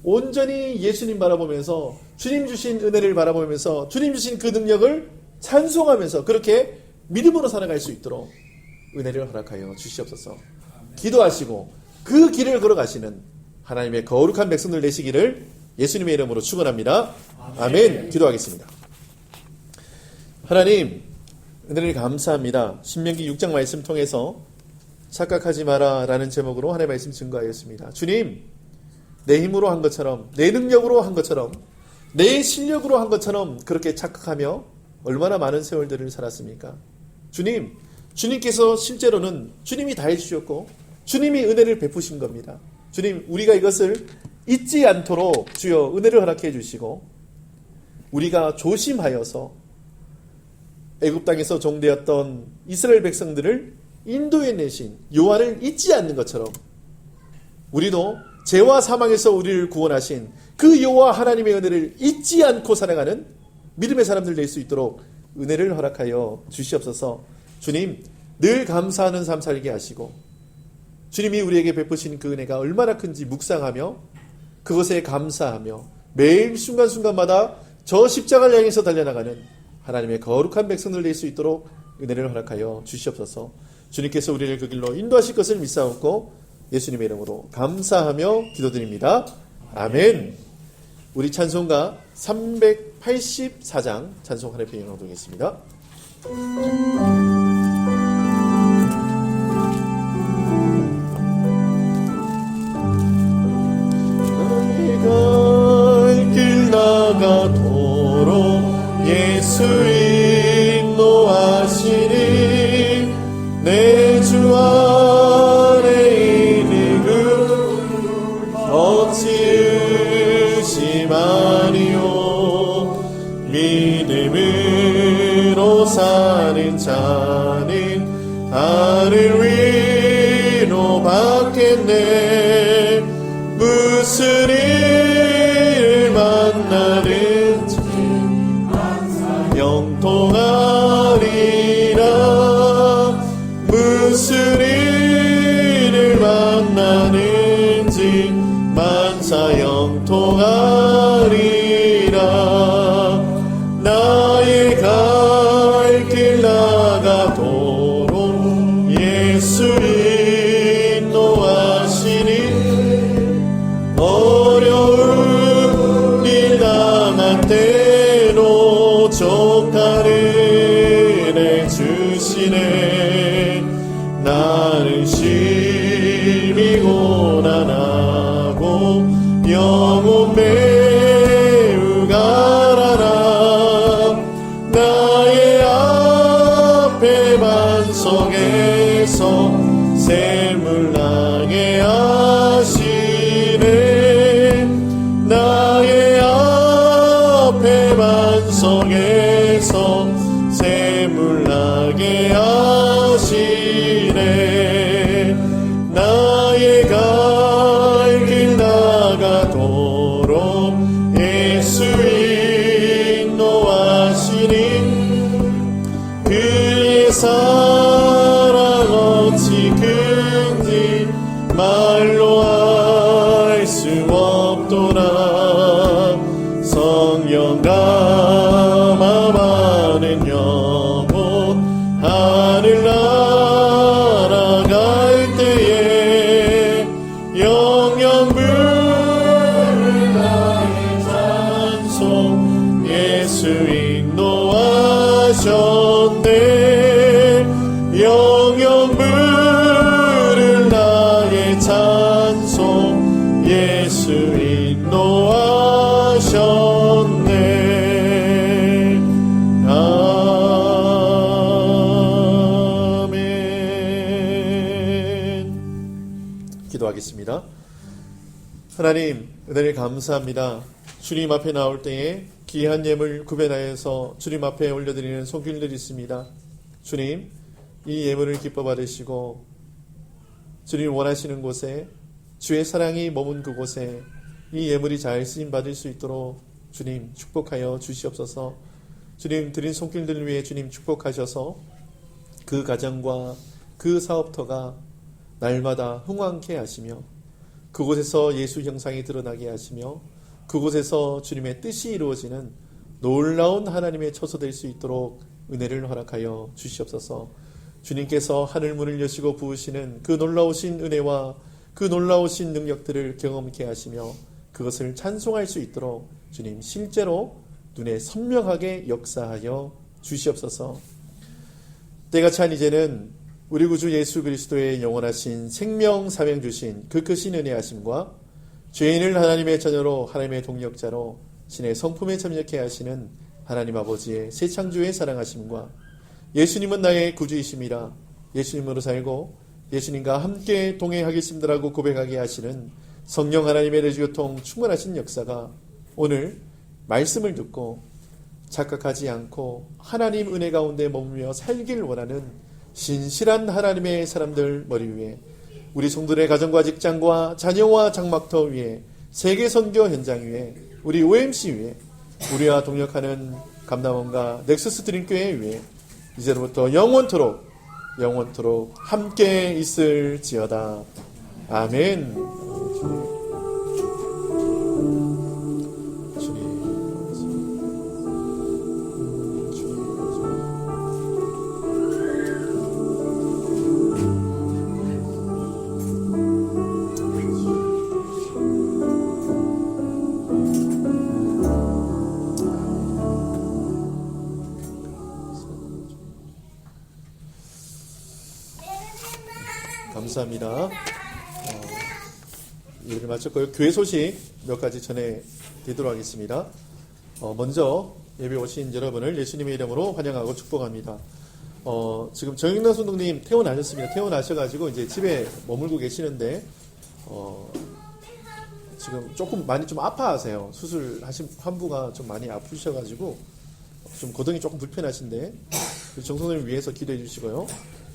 온전히 예수님 바라보면서 주님 주신 은혜를 바라보면서 주님 주신 그 능력을 찬송하면서 그렇게 믿음으로 살아갈 수 있도록 은혜를 허락하여 주시옵소서. 기도하시고 그 길을 걸어가시는 하나님의 거룩한 백성들 되시기를 예수님의 이름으로 축원합니다. 아멘. 기도하겠습니다. 하나님 은혜를 감사합니다. 신명기 6장 말씀 통해서 착각하지 마라 라는 제목으로 하나님의 말씀 증거하였습니다. 주님 내 힘으로 한 것처럼 내 능력으로 한 것처럼 내 실력으로 한 것처럼 그렇게 착각하며 얼마나 많은 세월들을 살았습니까? 주님, 주님께서 실제로는 주님이 다 해주셨고 주님이 은혜를 베푸신 겁니다. 주님, 우리가 이것을 잊지 않도록 주여 은혜를 허락해 주시고 우리가 조심하여서 애굽 땅에서 종되었던 이스라엘 백성들을 인도해 내신 여호와를 잊지 않는 것처럼 우리도 죄와 사망에서 우리를 구원하신 그 여호와 하나님의 은혜를 잊지 않고 살아가는 믿음의 사람들 될 수 있도록 은혜를 허락하여 주시옵소서. 주님, 늘 감사하는 삶 살게 하시고 주님이 우리에게 베푸신 그 은혜가 얼마나 큰지 묵상하며 그것에 감사하며 매일 순간순간마다 저 십자가를 향해서 달려나가는 하나님의 거룩한 백성들 될 수 있도록 은혜를 허락하여 주시옵소서. 주님께서 우리를 그 길로 인도하실 것을 믿사옵고 예수님의 이름으로 감사하며 기도드립니다. 아멘. 우리 찬송가 384장 찬송 하나 배경하도록하겠습니다. 갈 길 나가도록 예수 인도하시니 내 주 안에 이르고 어찌 의심하리요. 믿음으로 사는 자는 하늘 위로 받겠네. 무슨 일을 만나든지 영통하리라. 무슨 일을 만나는지 만사 영통하리라. 나의 갈 길 나가도록 예수 인도하시니 어려 말로 알 수 없도다. 성령 감화받은 영혼 하늘 날아갈 때에 영영 부르는 나의 찬송 예수 인도하셨네. 영영 부를 나의 찬송 예수 인도하셨네. 아멘. 기도하겠습니다. 하나님, 은혜를 감사합니다. 주님 앞에 나올 때에 귀한 예물 구별하여서 주님 앞에 올려드리는 손길들이 있습니다. 주님, 이 예물을 기뻐 받으시고 주님 원하시는 곳에 주의 사랑이 머문 그곳에 이 예물이 잘 쓰임 받을 수 있도록 주님 축복하여 주시옵소서. 주님 드린 손길들을 위해 주님 축복하셔서 그 가정과 그 사업터가 날마다 흥왕케 하시며 그곳에서 예수 형상이 드러나게 하시며 그곳에서 주님의 뜻이 이루어지는 놀라운 하나님의 처소 될 수 있도록 은혜를 허락하여 주시옵소서. 주님께서 하늘문을 여시고 부으시는 그 놀라우신 은혜와 그 놀라우신 능력들을 경험케 하시며 그것을 찬송할 수 있도록 주님 실제로 눈에 선명하게 역사하여 주시옵소서. 때가 찬 이제는 우리 구주 예수 그리스도의 영원하신 생명 사명 주신 그 크신 은혜하심과 죄인을 하나님의 자녀로 하나님의 동력자로 신의 성품에 참여케 하시는 하나님 아버지의 새 창조의 사랑하심과 예수님은 나의 구주이심이라 예수님으로 살고 예수님과 함께 동행하겠습니다라고 고백하게 하시는 성령 하나님의 내주교통 충만하신 역사가 오늘 말씀을 듣고 착각하지 않고 하나님 은혜 가운데 머물며 살길 원하는 신실한 하나님의 사람들 머리 위에 우리 성도들의 가정과 직장과 자녀와 장막터 위에 세계 선교 현장 위에 우리 OMC 위에 우리와 동역하는 감남원과 넥서스 드림교회 위에 이제로부터 영원토록 함께 있을지어다. 아멘. 감사합니다. 예배를 마쳤고요. 교회 소식 몇 가지 전해드리도록 하겠습니다. 먼저 예배 오신 여러분을 예수님의 이름으로 환영하고 축복합니다. 지금 정영란 선동님 퇴원하셨습니다. 퇴원하셔가지고 이제 집에 머물고 계시는데 지금 조금 많이 좀 아파하세요. 수술하신 환부가 좀 많이 아프셔가지고 좀 거동이 조금 불편하신데 정선을 위해서 기도해 주시고요.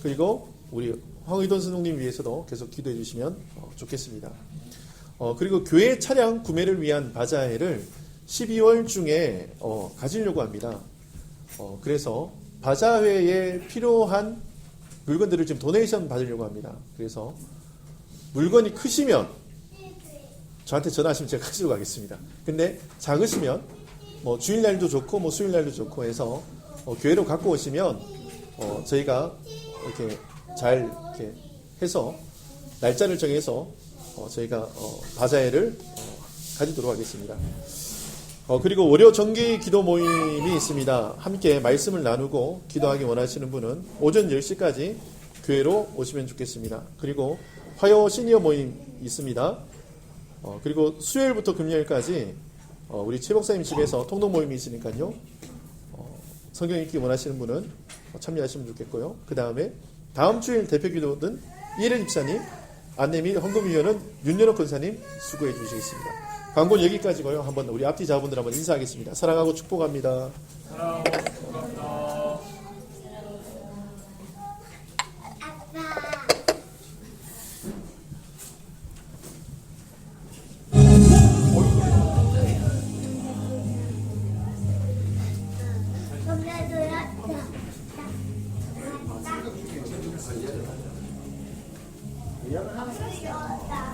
그리고 우리 황의돈 선생님 위해서도 계속 기도해 주시면 좋겠습니다. 그리고 교회 차량 구매를 위한 바자회를 12월 중에 가지려고 합니다. 그래서 바자회에 필요한 물건들을 지금 도네이션 받으려고 합니다. 그래서 물건이 크시면 저한테 전화하시면 제가 가지러 가겠습니다. 근데 작으시면 뭐 주일날도 좋고 뭐 수요일날도 좋고 해서 교회로 갖고 오시면 저희가 이렇게 잘 이렇게 해서 날짜를 정해서 저희가 바자회를 가지도록 하겠습니다. 그리고 월요 정기 기도 모임이 있습니다. 함께 말씀을 나누고 기도하기 원하시는 분은 오전 10시까지 교회로 오시면 좋겠습니다. 그리고 화요 시니어 모임 있습니다. 그리고 수요일부터 금요일까지 우리 최 목사님 집에서 통독 모임이 있으니까요. 성경 읽기 원하시는 분은 참여하시면 좋겠고요. 그 다음에 다음 주일 대표기도는 이혜련 집사님, 안내 및 헌금위원은 윤연옥 권사님 수고해 주시겠습니다. 광고는 여기까지고요. 한번 우리 앞뒤 자분들 한번 인사하겠습니다. 사랑하고 축복합니다. 미안을 하는 거죠.